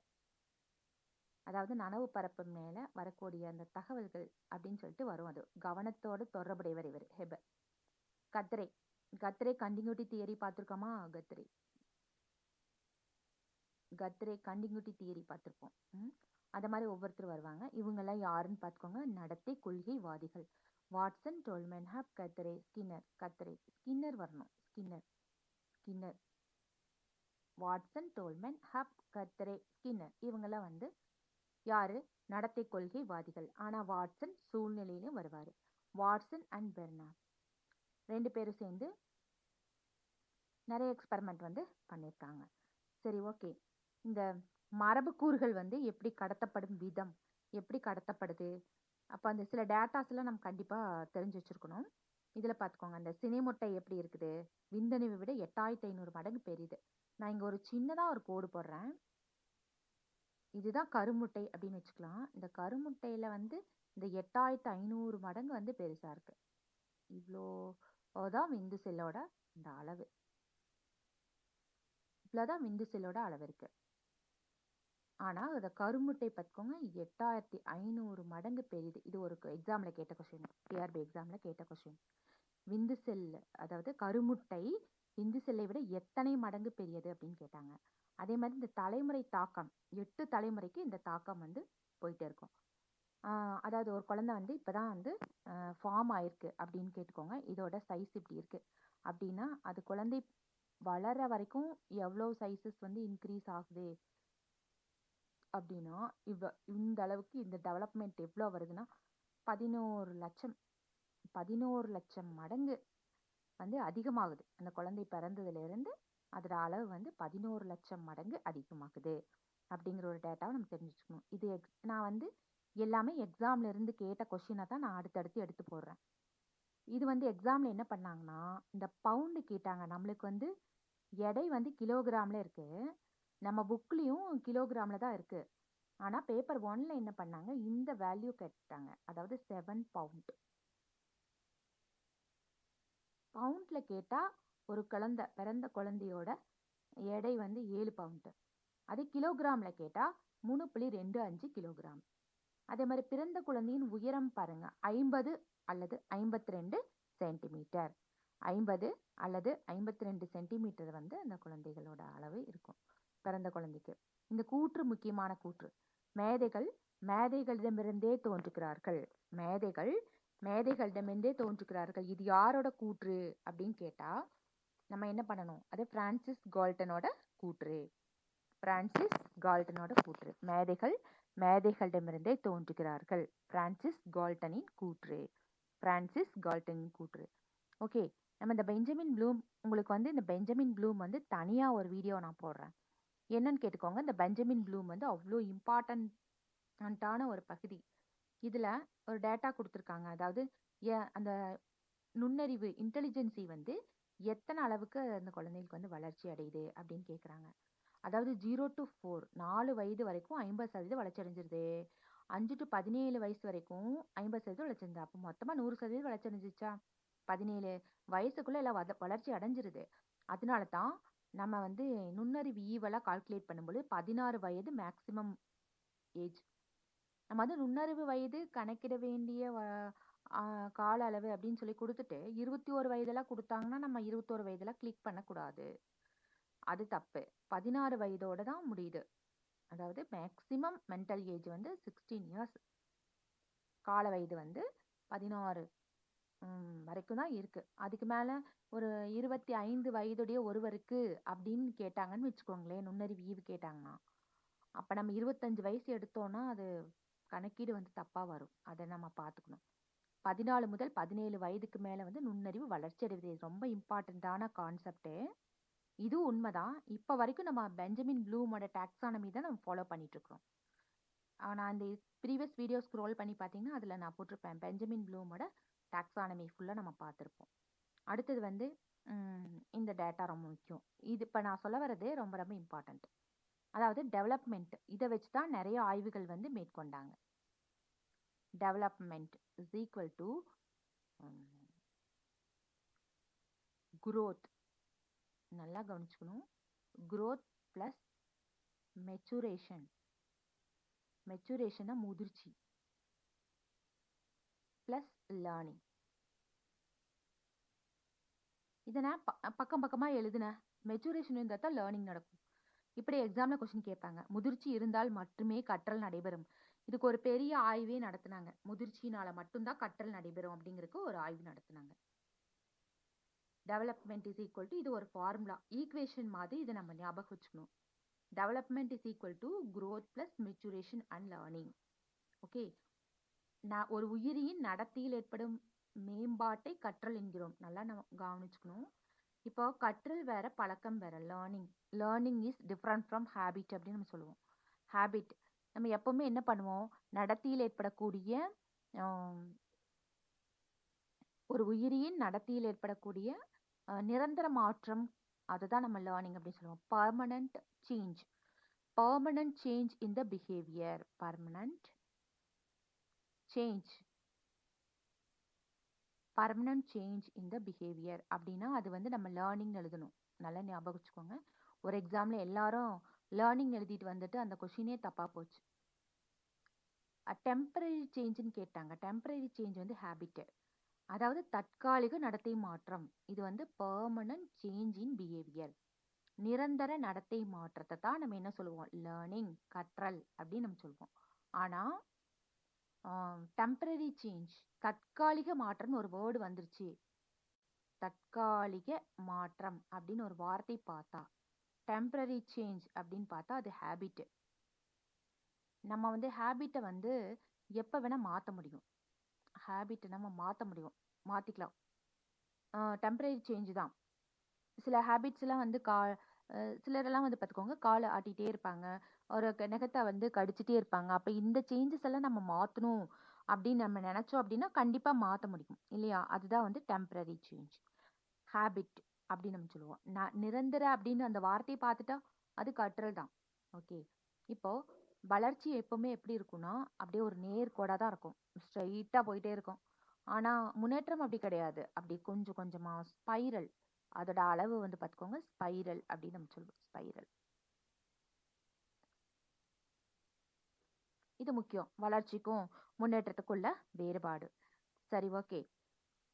அதாவது நனவு பரப்பு மேல வரக்கூடிய அந்த தகவல்கள் அப்படின்னு சொல்லிட்டு வரும், அது கவனத்தோடு தொடர்புடையவர் இவர் ஹெப். கத்ரே கண்டினியூட்டி தியரி பார்த்துருக்கோமா? கத்ரே கண்டினியூட்டி தியரி பார்த்துருப்போம். அது மாதிரி ஒவ்வொருத்தர் வருவாங்க. இவங்கெல்லாம் யாருன்னு பார்த்துக்கோங்க, நடத்தை கொள்கைவாதிகள். Watson, Tolman, Hull, Guthrie, Skinner வரணும். Skinner, Watson, Tolman, Hull, Guthrie, Skinner இவங்கெல்லாம் வந்து யாரு? நடத்தை கொள்கைவாதிகள். ஆனா வாட்சன் சூழ்நிலையிலும் வருவாரு. வாட்சன் அண்ட் பெர்னார்ட் ரெண்டு பேரும் சேர்ந்து நிறைய எக்ஸ்பெரிமெண்ட் வந்து பண்ணியிருக்காங்க. சரி, ஓகே. இந்த மரபுக்கூறுகள் வந்து எப்படி கடத்தப்படும் விதம், எப்படி கடத்தப்படுது, அப்போ அந்த சில டேட்டாஸ் எல்லாம் நம்ம கண்டிப்பா தெரிஞ்சு வச்சிருக்கணும். இதுல பாத்துக்கோங்க, அந்த சினைமுட்டை எப்படி இருக்குது, விந்தணுவை விட 8500 மடங்கு பெரியது. நான் இங்க ஒரு சின்னதா ஒரு கோடு போடுறேன். இதுதான் கருமுட்டை அப்படின்னு வச்சுக்கலாம். இந்த கருமுட்டையில வந்து இந்த 8500 மடங்கு வந்து பெருசா இருக்கு. இவ்வளோதான் விந்து செல்லோட இந்த அளவு. இவ்வளோதான் விந்து செல்லோட அளவு இருக்கு. ஆனால் அந்த கருமுட்டை பார்த்துக்கோங்க 8500 மடங்கு பெரியது. இது ஒரு எக்ஸாமில் கேட்ட கொஷின், டிஆர்பி எக்ஸாமில் கேட்ட கொஷின். விந்து செல், அதாவது கருமுட்டை விந்து செல்லை விட எத்தனை மடங்கு பெரியது அப்படின்னு கேட்டாங்க. அதே மாதிரி இந்த தலைமுறை தாக்கம், 8 தலைமுறைக்கு இந்த தாக்கம் வந்து போயிட்டே இருக்கும். அதாவது ஒரு குழந்தை வந்து இப்போதான் வந்து ஃபார்ம் ஆயிருக்கு அப்படின்னு கேட்டுக்கோங்க. இதோட சைஸ் இப்படி இருக்கு அப்படின்னா அது குழந்தை வளர வரைக்கும் எவ்வளோ சைஸஸ் வந்து இன்க்ரீஸ் ஆகுது அப்படின்னா இந்த அளவுக்கு இந்த டெவலப்மெண்ட் எவ்வளோ வருதுன்னா 11 லட்சம் மடங்கு வந்து அதிகமாகுது. அந்த குழந்தை பிறந்ததுலேருந்து அதோட அளவு வந்து 11 லட்சம் மடங்கு அதிகமாகுது அப்படிங்கிற ஒரு டேட்டாவை நம்ம தெரிஞ்சுக்கணும். இது நான் வந்து எல்லாமே எக்ஸாம்ல இருந்து கேட்ட கொஷினை தான் நான் அடுத்தடுத்து எடுத்து போடுறேன். இது வந்து எக்ஸாம்ல என்ன பண்ணாங்கன்னா இந்த பவுண்டு கேட்டாங்க. நம்மளுக்கு வந்து எடை வந்து கிலோகிராம்ல இருக்கு, நம்ம புக்லேயும் கிலோகிராம்ல தான் இருக்கு. ஆனால் பேப்பர் 1ல என்ன பண்ணாங்க, இந்த வேல்யூ கேட்டாங்க, அதாவது 7 பவுண்ட். பவுண்டில் கேட்டால் ஒரு பிறந்த குழந்தையோட எடை வந்து 7 பவுண்டு. அதே கிலோகிராமில் கேட்டால் 3.25 கிலோகிராம். அதே மாதிரி பிறந்த குழந்தையின் உயரம் பாருங்க, 50 அல்லது 52 சென்டிமீட்டர். 50 அல்லது 52 சென்டிமீட்டர் வந்து அந்த குழந்தைகளோட அளவு இருக்கும் பிறந்த குழந்தைக்கு. இந்த கூற்று முக்கியமான கூற்று. மேதைகளிடமிருந்தே தோன்றுகிறார்கள். மேதைகளிடமிருந்தே தோன்றுகிறார்கள். இது யாரோட கூற்று அப்படின்னு கேட்டா நம்ம என்ன பண்ணணும், அது பிரான்சிஸ் கால்டனோட கூற்று. பிரான்சிஸ் கால்டனோட கூற்று. மேதைகளிடமிருந்தே தோன்றுகிறார்கள். பிரான்சிஸ் கால்டனின் கூற்று. ஓகே, நம்ம இந்த பெஞ்சமின் ப்ளூம், உங்களுக்கு வந்து இந்த பெஞ்சமின் ப்ளூம் வந்து தனியாக ஒரு வீடியோ நான் போடுறேன். என்னன்னு கேட்டுக்கோங்க. இந்த பெஞ்சமின் ப்ளூம் வந்து அவ்வளோ இம்பார்ட்டண்ட்டான ஒரு பகுதி. இதில் ஒரு டேட்டா கொடுத்துருக்காங்க. அதாவது அந்த நுண்ணறிவு இன்டெலிஜென்சி வந்து எத்தனை அளவுக்கு அந்த குழந்தைகளுக்கு வந்து வளர்ச்சி அடையுது அப்படின்னு கேட்குறாங்க. அதாவது 0 to 4, 4 வயது வரைக்கும் 50% வளர்ச்சி அடைஞ்சிருது. 5 to 17 வயசு வரைக்கும் 50% வளர்ச்சி அடைஞ்சு, அப்போ மொத்தமாக 100% வளர்ச்சி அடைஞ்சிச்சா? 17 வயசுக்குள்ள எல்லாம் வளர்ச்சி அடைஞ்சிருது. அதனால தான் நம்ம வந்து நுண்ணறிவு ஈவெல்லாம் கால்குலேட் பண்ணும்போது 16 வயது மேக்சிமம் ஏஜ். நம்ம வந்து நுண்ணறிவு வயது கணக்கிட வேண்டிய கால அளவு அப்படின்னு சொல்லி கொடுத்துட்டு 21 வயதெல்லாம் கொடுத்தாங்கன்னா நம்ம 21 வயதெல்லாம் கிளிக் பண்ணக்கூடாது, அது தப்பு. 16 வயதோட தான் முடியுது. அதாவது மேக்சிமம் மென்டல் ஏஜ் வந்து 16 இயர்ஸ். கால வயது வந்து 16 வரைக்கும் தான் இருக்கு. அதுக்கு மேல ஒரு 25 வயதுடைய ஒருவருக்கு அப்படின்னு கேட்டாங்கன்னு வச்சுக்கோங்களேன், நுண்ணறிவு ஈவு கேட்டாங்கன்னா, அப்ப நம்ம 25 வயசு எடுத்தோம்னா அது கணக்கீடு வந்து தப்பா வரும். அதை நம்ம பார்த்துக்கணும். 14 முதல் 17 வயதுக்கு மேல வந்து நுண்ணறிவு வளர்ச்சி அடைவது ரொம்ப இம்பார்ட்டண்ட்டான கான்செப்ட். இது உண்மைதான். இப்போ வரைக்கும் நம்ம பெஞ்சமின் ப்ளூமோட டாக்ஸானமி தான் நம்ம ஃபாலோ பண்ணிட்டு இருக்கோம். நான் இந்த ப்ரீவியஸ் வீடியோ ஸ்க்ரோல் பண்ணி பார்த்தீங்கன்னா அதில் நான் போட்டிருப்பேன், பெஞ்சமின் ப்ளூமோட டாக்ஸானமி ஃபுல்லாக நம்ம பார்த்துருப்போம். அடுத்தது வந்து இந்த டேட்டா ரொம்ப முக்கியம். இது இப்போ நான் சொல்ல வர்றது ரொம்ப ரொம்ப இம்பார்ட்டண்ட். அதாவது டெவலப்மெண்ட், இதை வச்சு தான் நிறைய ஆய்வுகள் வந்து மேற்கொண்டாங்க. Development is equal to growth. நல்லா கவனிச்சுக்கணும். growth plus maturation. மெச்சுரேஷன்னா முதிர்ச்சி ப்ளஸ் லேர்னிங். இதை நான் பக்கம் பக்கமாக எழுதுனேன். மெச்சுரேஷன் இருந்தால் தான் லேர்னிங் நடக்கும். இப்படி எக்ஸாமில் கொஸ்டின் கேட்பாங்க. முதிர்ச்சி இருந்தால் மட்டுமே கற்றல் நடைபெறும். இதுக்கு ஒரு பெரிய ஆய்வே நடத்தினாங்க. முதிர்ச்சினால மட்டும்தான் கற்றல் நடைபெறும் அப்படிங்கிறதுக்கு ஒரு ஆய்வு நடத்தினாங்க. டெவலப்மெண்ட் இஸ் ஈக்குவல் டு, இது ஒரு ஃபார்முலா ஈக்குவேஷன் மாதிரி, இதை நம்ம ஞாபகம் வச்சுக்கணும். Development is equal to growth plus maturation and learning. Okay, நான் ஒரு உயிரியின் நடத்தையில் ஏற்படும் மேம்பாட்டை கற்றல் என்கிறோம். நல்லா நம்ம கவனிச்சுக்கணும். இப்போ கற்றல் வேற, பழக்கம் வேற. Learning is different from habit அப்படின்னு நம்ம சொல்லுவோம். ஹேபிட் நம்ம எப்பவுமே என்ன பண்ணுவோம், நடத்தையில் ஏற்படக்கூடிய ஒரு உயிரியின் நடத்தையில் ஏற்படக்கூடிய நிரந்தர மாற்றம், அதுதான் நம்ம லேர்னிங் அப்படின்னு சொல்லுவோம். Permanent change in the behaviour. Permanent change in the behaviour அப்படின்னா அது வந்து நம்ம லேர்னிங் எழுதணும். நல்லா ஞாபகம் வச்சுக்கோங்க. ஒரு எக்ஸாம்ல எல்லாரும் லேர்னிங் எழுதிட்டு வந்துட்டு அந்த கொஷினே தப்பா போச்சு. டெம்பரரி சேஞ்சுன்னு கேட்டாங்க. டெம்பரரி சேஞ்ச் வந்து ஹேபிட். அதாவது தற்காலிக நடத்தை மாற்றம். இது வந்து பெர்மனன்ட் சேஞ்ச் இன் பிஹேவியர். நிரந்தர நடத்தை மாற்றத்தை தான் நம்ம என்ன சொல்லுவோம்? லேர்னிங், கற்றல் அப்படின்னு நம்ம சொல்லுவோம். ஆனா டெம்பரரி சேஞ்ச், தற்காலிக மாற்றம்னு ஒரு வேர்டு வந்துருச்சு. தற்காலிக மாற்றம் அப்படின்னு ஒரு வார்த்தை பார்த்தா, டெம்பரரி சேஞ்ச் அப்படின்னு பார்த்தா அது ஹேபிட். நம்ம வந்து ஹேபிட்டை வந்து எப்போ வேணா மாற்ற முடியும். ஹேபிட்டை நம்ம மாற்ற முடியும், மாற்றிக்கலாம். டெம்பரரி சேஞ்ச் தான். சில ஹேபிட்ஸ்லாம் வந்து சிலரெல்லாம் வந்து பார்த்துக்கோங்க, காலை ஆட்டிகிட்டே இருப்பாங்க, ஒரு நகத்தை வந்து கடிச்சிட்டே இருப்பாங்க. அப்போ இந்த சேஞ்சஸ் எல்லாம் நம்ம மாற்றணும் அப்படின்னு நம்ம நினச்சோம் அப்படின்னா கண்டிப்பாக மாற்ற முடியும் இல்லையா? அதுதான் வந்து டெம்பரரி சேஞ்ச். ஹேபிட் அப்படின்னு நம்ம சொல்லுவோம். நிரந்தர அப்படின்னு அந்த வார்த்தையை பார்த்துட்டா அது கற்றல் தான். ஓகே, இப்போ வளர்ச்சி எப்பவுமே எப்படி இருக்கும்னா அப்படியே ஒரு நேர்கோடாக தான் இருக்கும், ஸ்ட்ரைட்டாக போயிட்டே இருக்கும். ஆனால் முன்னேற்றம் அப்படி கிடையாது, அப்படி கொஞ்சம் கொஞ்சமாக ஸ்பைரல். அதோட அளவு வந்து பார்த்துக்கோங்க, ஸ்பைரல் அப்படின்னு நம்ம சொல்லுவோம். ஸ்பைரல் இது முக்கியம், வளர்ச்சிக்கும் முன்னேற்றத்துக்குள்ள வேறுபாடு. சரி, ஓகே.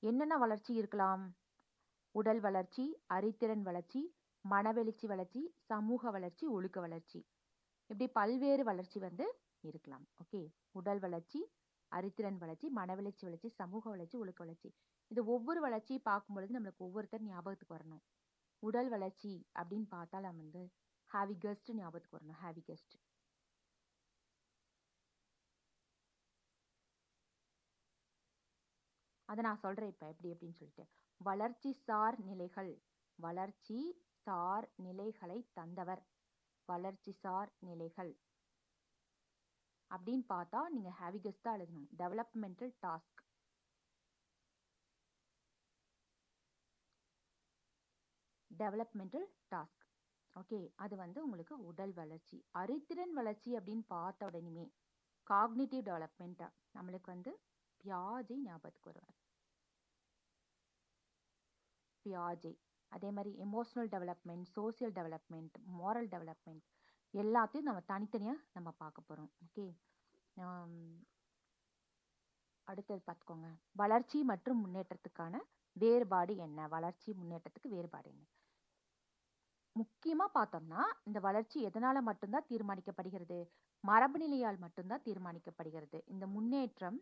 என்னென்ன வளர்ச்சி இருக்கலாம்? உடல் வளர்ச்சி, அறிதிறன் வளர்ச்சி, மனவெழுச்சி வளர்ச்சி, சமூக வளர்ச்சி, ஒழுக்க வளர்ச்சி, இப்படி பல்வேறு வளர்ச்சி வந்து இருக்கலாம். ஓகே, உடல் வளர்ச்சி, அறிதிறன் வளர்ச்சி, மனவெழுச்சி வளர்ச்சி, சமூக வளர்ச்சி, ஒழுக்க வளர்ச்சி. இது ஒவ்வொரு வளர்ச்சியை பார்க்கும் பொழுது நம்மளுக்கு ஒவ்வொருத்தர் ஞாபகத்துக்கு வரணும். உடல் வளர்ச்சி அப்படின்னு பார்த்தா நம்ம வந்து ஹாவிகஸ்ட் ஞாபகத்துக்கு வரணும். ஹாவிகஸ்ட். அதை நான் சொல்றேன் இப்ப எப்படி எப்படின்னு சொல்லிட்டு. வளர்ச்சி சார் நிலைகள், வளர்ச்சி சார் நிலைகளை தந்தவர், வளர்ச்சி சார் நிலைகள் அப்படின்னு பார்த்தா நீங்க ஹாவிகஸ்ட் தான் எழுதணும். Developmental task, developmental task. Okay, அது வந்து உங்களுக்கு உடல் வளர்ச்சி. அறிதிறன் வளர்ச்சி அப்படின்னு பார்த்த உடனே காக்னிட்டிவ் டெவலப்மெண்ட், நம்மளுக்கு வந்து பியாஜே ஞாபகத்துக்கு வருவார். பியாஜே. அதே மாதிரி emotional development, social development, moral development எல்லாத்தையும் நம்ம தனித்தனியாக நம்ம பார்க்க போகிறோம். ஓகே, அடுத்தது பார்த்துக்கோங்க, வளர்ச்சி மற்றும் முன்னேற்றத்துக்கான வேறுபாடு என்ன? வளர்ச்சி முன்னேற்றத்துக்கு வேறுபாடு என்ன? முக்கியமா பார்த்தோம்னா இந்த வளர்ச்சி எதனால மட்டும்தான் தீர்மானிக்கப்படுகிறது? மரபு நிலையால் மட்டும்தான் தீர்மானிக்கப்படுகிறது. இந்த முன்னேற்றம்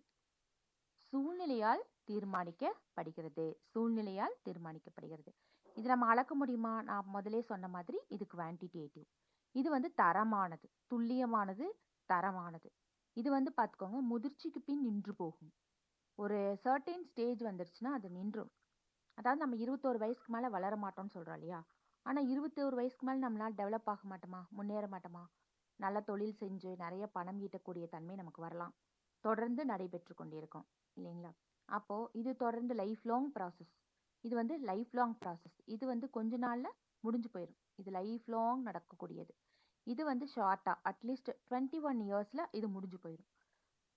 சூழ்நிலையால் தீர்மானிக்கப்படுகிறது. சூழ்நிலையால் தீர்மானிக்கப்படுகிறது. இது நம்ம அளக்க முடியுமா? நான் முதலே சொன்ன மாதிரி இது குவான்டிடேட்டிவ். இது வந்து தரமானது, துல்லியமானது, தரமானது. இது வந்து பார்த்துக்கோங்க, முதிர்ச்சிக்கு பின் நின்று போகும். ஒரு சர்டைன் ஸ்டேஜ் வந்துருச்சுன்னா அது நின்றும். அதாவது நம்ம 21 வயசுக்கு மேலே வளர மாட்டோம்னு சொல்கிறோம் இல்லையா? ஆனால் 21 வயசுக்கு மேலே நம்மளால் டெவலப் ஆக மாட்டோமா? முன்னேற மாட்டோமா? நல்ல தொழில் செஞ்சு நிறைய பணம் ஈட்டக்கூடிய தன்மை நமக்கு வரலாம். தொடர்ந்து நடைபெற்று கொண்டே இருக்கும் இல்லைங்களா? அப்போது இது தொடர்ந்து லைஃப் லாங் ப்ராசஸ். இது வந்து லைஃப் லாங் ப்ராசஸ். இது வந்து கொஞ்ச நாளில் முடிஞ்சு போயிடும். இது லைஃப் லாங் நடக்கக்கூடியது. இது வந்து ஷார்ட்டாக அட்லீஸ்ட் 21 இயர்ஸில் இது முடிஞ்சு போயிடும்.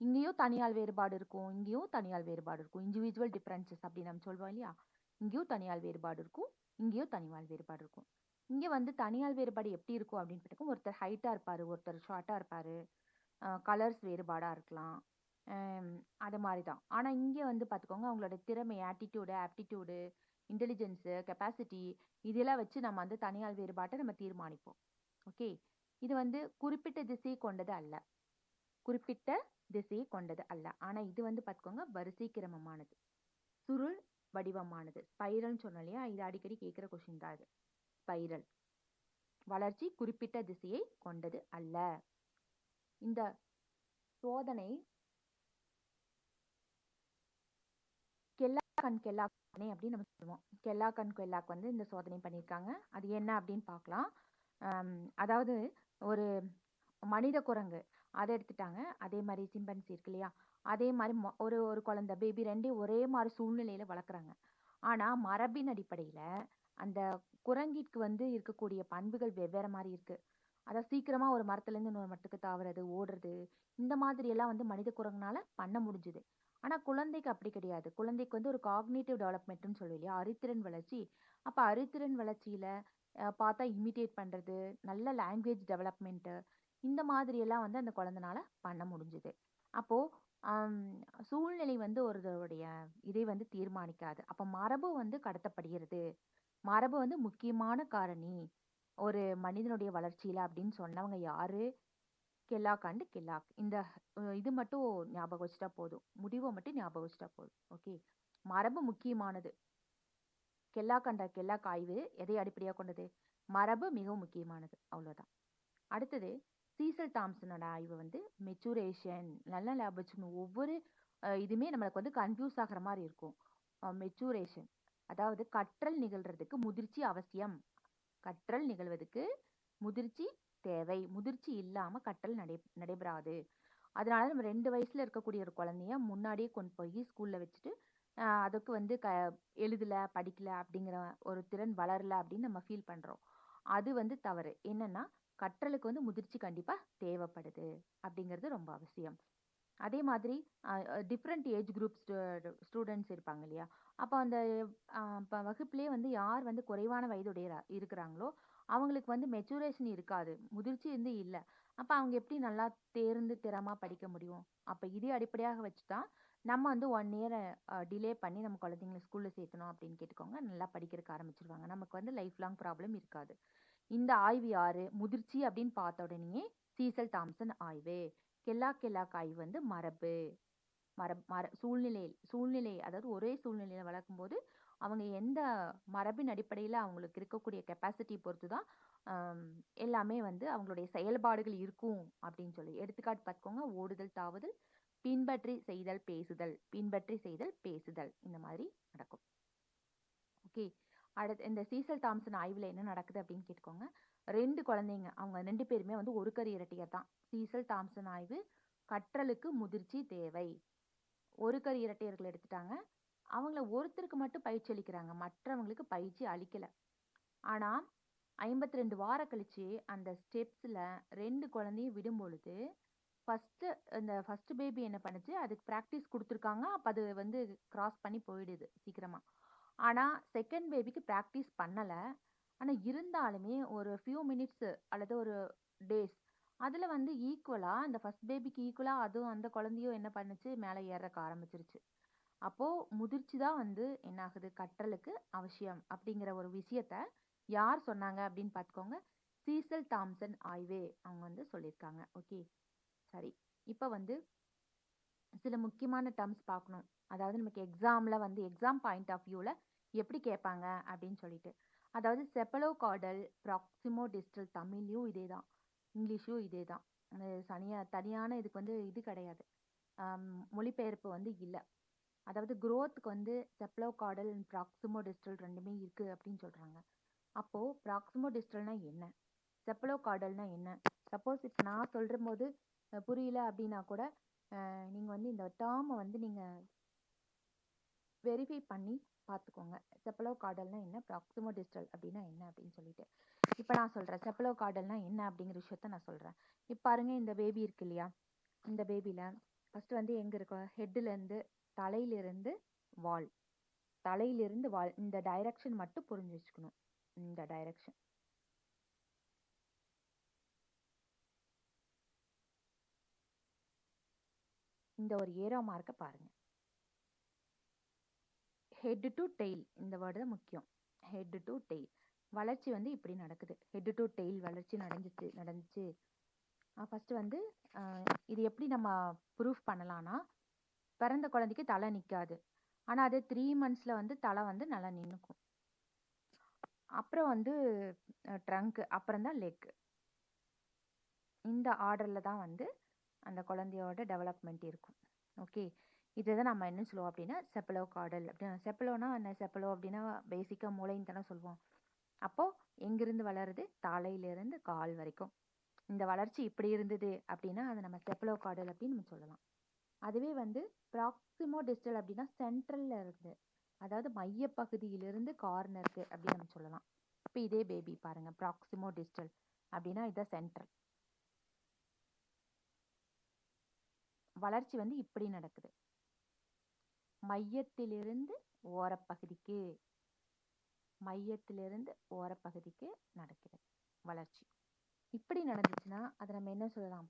இங்கேயும் தனியால் வேறுபாடு இருக்கும், இங்கேயும் தனியால் வேறுபாடு இருக்கும். இண்டிவிஜுவல் டிஃப்ரென்சஸ் அப்படின்னு நம்ம சொல்லுவோம் இல்லையா? இங்கேயும் தனியால் வேறுபாடு இருக்கும், இங்கேயும் தனியால் வேறுபாடு இருக்கும். இங்கே வந்து தனியால் வேறுபாடு எப்படி இருக்கும் அப்படின்னு பார்த்துக்கோங்க, ஒருத்தர் ஹைட்டாக இருப்பார், ஒருத்தர் ஷார்ட்டாக இருப்பார், கலர்ஸ் வேறுபாடாக இருக்கலாம், அது மாதிரி தான். ஆனால் இங்கே வந்து பார்த்துக்கோங்க, அவங்களோட திறமை, ஆட்டிடியூடு, ஆப்டிடியூடு, இன்டெலிஜென்ஸு, கெப்பாசிட்டி, இதெல்லாம் வச்சு நம்ம வந்து தனியால் வேறுபாட்டை நம்ம தீர்மானிப்போம். ஓகே, இது வந்து குறிப்பிட்ட திசையை கொண்டது அல்ல, குறிப்பிட்ட திசையை கொண்டது அல்ல. ஆனால் இது வந்து பார்த்துக்கோங்க வரிசை கிரமமானது, சுருள் வடிவமானது. ஸ்பைரல்னு சொன்னோம் இல்லையா? இது அடிக்கடி கேட்குற கொஷின் தான் இது. ஸ்பைரல். வளர்ச்சி குறிப்பிட்ட திசையை கொண்டது அல்ல. இந்த சோதனை கெல்லாக் அப்படின்னு நம்ம சொல்லுவோம். கெல்லாக் வந்து இந்த சோதனை பண்ணியிருக்காங்க. அது என்ன அப்படின்னு பார்க்கலாம். அதாவது ஒரு மனித குரங்கு அதை எடுத்துட்டாங்க, அதே மாதிரி சிம்பன்சி இருக்கு இல்லையா, அதே மாதிரி ஒரு ஒரு குழந்தை பேபி ரெண்டையும் ஒரே மாதிரி சூழ்நிலையில வளர்க்குறாங்க. ஆனா மரபின் அடிப்படையில அந்த குரங்கிற்கு வந்து இருக்கக்கூடிய பண்புகள் வெவ்வேறு மாதிரி இருக்கு. அதாவது சீக்கிரமா ஒரு மரத்துலேருந்து இன்னொரு மரத்துக்கு தாவுறது, ஓடுறது, இந்த மாதிரி எல்லாம் வந்து மனித குரங்குனால பண்ண முடிஞ்சுது. ஆனா குழந்தைக்கு அப்படி கிடையாது. குழந்தைக்கு வந்து ஒரு காக்னிட்டிவ் டெவலப்மெண்ட்னு சொல்லுவோம் இல்லையா, அறிதிறன் வளர்ச்சி. அப்ப அறிதிறன் வளர்ச்சியில பார்த்தா இமிட்டேட் பண்றது, நல்ல லாங்குவேஜ் டெவலப்மெண்ட்டு, இந்த மாதிரியெல்லாம் வந்து அந்த குழந்தனால பண்ண முடிஞ்சுது. அப்போ அம் சூழ்நிலை வந்து ஒருவருடைய இதை வந்து தீர்மானிக்காது. அப்ப மரபு வந்து கடத்தப்படுகிறது. மரபு வந்து முக்கியமான காரணி. ஒரு மனிதனுடைய வளர்ச்சியில அப்படின்னு சொன்னவங்க யாரு? Kellogg and Kellogg. இந்த இது மட்டும் ஞாபகம் வச்சுட்டா போதும். முடிவ மட்டும் ஞாபகம் வச்சுட்டா போதும். ஓகே. மரபு முக்கியமானது. கெல்லாக் அண்ட் கெல்லாக் ஆய்வு எதை அடிப்படையாக கொண்டது? மரபு மிகவும் முக்கியமானது. அவ்வளவுதான். அடுத்தது சீசல் தாம்சனோட ஆய்வு வந்து மெச்சூரேஷன். நல்லா ஞாபகம் வச்சுக்கணும். ஒவ்வொரு இதுமே நம்மளுக்கு வந்து கன்ஃபியூஸ் ஆகுற மாதிரி இருக்கும். மெச்சூரேஷன் அதாவது கற்றல் நிகழ்றதுக்கு முதிர்ச்சி அவசியம். கற்றல் நிகழ்வதற்கு முதிர்ச்சி தேவை. முதிர்ச்சி இல்லாம கற்றல் நடைபெறாது. அதனால நம்ம 2 வயசுல இருக்கக்கூடிய ஒரு குழந்தைய முன்னாடியே கொண்டு போய் ஸ்கூல்ல வச்சுட்டு அதுக்கு வந்து எழுதல, படிக்கல அப்படிங்கிற ஒரு திறன் வளரல அப்படின்னு நம்ம ஃபீல் பண்றோம். அது வந்து தவறு. என்னன்னா, கற்றலுக்கு வந்து முதிர்ச்சி கண்டிப்பா தேவைப்படுது அப்படிங்கிறது ரொம்ப அவசியம். அதே மாதிரி டிஃப்ரெண்ட் ஏஜ் குரூப் ஸ்டூடெண்ட்ஸ் இருப்பாங்க இல்லையா? அப்போ அந்த வகுப்பிலேயே வந்து யார் வந்து குறைவான வயதுடைய இருக்கிறாங்களோ, அவங்களுக்கு வந்து மெச்சூரேஷன் இருக்காது. முதிர்ச்சி வந்து இல்ல. அப்ப அவங்க எப்படி நல்லா தேர்ந்து திறமா படிக்க முடியும்? அப்ப இதே அடிப்படையாக வச்சு தான் நம்ம வந்து 1 இயர் டிலே பண்ணி நம்ம குழந்தைங்கள ஸ்கூல்ல சேர்த்தணும் அப்படின்னு கேட்டுக்கோங்க. நல்லா படிக்கிறதுக்கு ஆரம்பிச்சுருவாங்க. நமக்கு வந்து லைஃப் லாங் ப்ராப்ளம் இருக்காது. இந்த ஆய்வு யாரு? முதிர்ச்சி அப்படின்னு பார்த்த உடனேயே சீசல் தாம்சன் ஆய்வு. கெல்லாக் கெல்லாக் ஆய்வு வந்து மரபு. சூழ்நிலை சூழ்நிலை அதாவது ஒரே சூழ்நிலையில வளர்க்கும்போது, அவங்க எந்த மரபின் அடிப்படையில அவங்களுக்கு இருக்கக்கூடிய கெப்பாசிட்டி பொறுத்து தான் அம் எல்லாமே வந்து அவங்களுடைய செயல்பாடுகள் இருக்கும் அப்படின்னு சொல்லி. எடுத்துக்காட்டு பார்த்துக்கோங்க. ஓடுதல், தாவுதல், பின்பற்றி செய்தல், பேசுதல், பின்பற்றி செய்தல், பேசுதல் இந்த மாதிரி நடக்கும். ஓகே. அடுத்து இந்த சீசல் தாம்சன் ஆய்வுல என்ன நடக்குது அப்படின்னு கேட்டுக்கோங்க. 2 குழந்தைங்க. அவங்க 2 பேருமே வந்து ஒரு கரு இரட்டையர் தான். சீசல் தாம்சன் ஆய்வு கற்றலுக்கு முதிர்ச்சி தேவை. ஒரு கரு இரட்டையர்கள் எடுத்துட்டாங்க. அவங்கள ஒருத்தருக்கு மட்டும் பயிற்சி அளிக்கிறாங்க. மற்றவங்களுக்கு பயிற்சி அளிக்கல. ஆனா 52 வாரம் கழிச்சு அந்த ஸ்டெப்ஸ்ல 2 குழந்தையும் விடும் பொழுது, ஃபர்ஸ்ட் பேபி என்ன பண்ணுச்சு, அதுக்கு பிராக்டிஸ் குடுத்துருக்காங்க. அப்ப அது வந்து கிராஸ் பண்ணி போயிடுது சீக்கிரமா. ஆனா செகண்ட் பேபிக்கு பிராக்டிஸ் பண்ணல. ஆனா இருந்தாலுமே ஒரு ஃபியூ மினிட்ஸ் அல்லது ஒரு டேஸ் அதுல வந்து ஈக்குவலா அந்த ஃபர்ஸ்ட் பேபிக்கு ஈக்குவலா அதுவும் அந்த குழந்தையும் என்ன பண்ணுச்சு, மேலே ஏறக்க ஆரம்பிச்சிருச்சு. அப்போ முதிர்ச்சி தான் வந்து என்ன ஆகுது, கற்றலுக்கு அவசியம் அப்படிங்கிற ஒரு விஷயத்த யார் சொன்னாங்க அப்படின்னு பார்த்துக்கோங்க. சீசல் தாம்சன் ஆய்வு அவங்க வந்து சொல்லியிருக்காங்க. ஓகே. சரி. இப்ப வந்து சில முக்கியமான டெர்ம்ஸ் பார்க்கணும். அதாவது நமக்கு எக்ஸாம்ல வந்து எக்ஸாம் பாயிண்ட் ஆஃப் வியூல எப்படி கேட்பாங்க அப்படின்னு சொல்லிட்டு. அதாவது செப்பலோகார்டல், ப்ராக்சிமோ டிஸ்டல் தமிழ்லயும் இதே தான். இங்கிலீஷும் இதே தான். தனியான இதுக்கு வந்து இது கிடையாது. மொழிபெயர்ப்பு வந்து இல்ல. அதாவது குரோத்துக்கு வந்து செப்லோகார்டல் அண்ட் ப்ராக்சிமோ டிஸ்டல் 2மே இருக்கு அப்படின்னு சொல்றாங்க. அப்போ ப்ராக்சிமோ டிஸ்டல்னா என்ன? செப்லோகார்டல்னா என்ன? சப்போஸ் இப்போ நான் சொல்ற போது புரியல அப்படின்னா கூட நீங்க வந்து இந்த டேர்மை வந்து நீங்க வெரிஃபை பண்ணி பார்த்துக்கோங்க. செப்லோகார்டல்னா என்ன, ப்ராக்சிமோ டிஸ்டல் அப்படின்னா என்ன அப்படின்னு சொல்லிட்டு. இப்போ நான் சொல்றேன் செப்லோகார்டல்னா என்ன அப்படிங்கிற விஷயத்த நான் சொல்றேன். இப்போ பாருங்க, இந்த பேபி இருக்கு இல்லையா? இந்த பேபில ஃபர்ஸ்ட் வந்து எங்க இருக்கும், ஹெட்ல இருந்து தலையிலிருந்து வால், தலையிலிருந்து வால், இந்த டைரக்ஷன் மட்டும் புரிஞ்சு வச்சுக்கணும். இந்த டைரக்ஷன். இந்த ஒரு ஏரோ மார்க்க பாருங்க. ஹெட் டு டெயில் இந்த வேர்டு தான் முக்கியம். ஹெட் டு டெயில் வளர்ச்சி வந்து இப்படி நடக்குது. ஹெட் டு டெயில் வளர்ச்சி நடந்துச்சு. ஃபர்ஸ்ட் வந்து இது எப்படி நம்ம ப்ரூஃப் பண்ணலாம்னா, பிறந்த குழந்தைக்கு தலை நிற்காது. ஆனால் அது 3 monthsல வந்து தலை வந்து நல்லா நின்னுக்கும். அப்புறம் வந்து ட்ரங்க், அப்புறம் தான் லெக். இந்த ஆர்டர்ல தான் வந்து அந்த குழந்தையோட டெவலப்மெண்ட் இருக்கும். ஓகே. இதுதான் நம்ம என்ன சொல்லுவோம் அப்படின்னா செப்பலோகார்டல் அப்படின்னா. செப்பலோனா என்ன? செப்பலோ அப்படின்னா பேசிக்காக மூளைன்னு தானே சொல்லுவோம். அப்போ எங்கிருந்து வளருது? தலையிலிருந்து கால் வரைக்கும். இந்த வளர்ச்சி இப்படி இருந்தது அப்படின்னா அதை நம்ம செப்பலோகார்டல் அப்படின்னு நம்ம சொல்லலாம். அதுவே வந்து ப்ராக்சிமோ டிஸ்டல் அப்படின்னா சென்ட்ரல்ல இருந்து, அதாவது மையப்பகுதியிலிருந்து கார்னருக்கு அப்படின்னு நம்ம சொல்லலாம். இப்போ இதே பேபி பாருங்க, ப்ராக்சிமோ டிஸ்டல் அப்படின்னா இதான் சென்ட்ரல். வளர்ச்சி வந்து இப்படி நடக்குது, மையத்திலிருந்து ஓரப்பகுதிக்கு. மையத்திலிருந்து ஓரப்பகுதிக்கு நடக்கிறது வளர்ச்சி. இப்படி நடந்துச்சுன்னா அதை நம்ம என்ன சொல்லலாம்?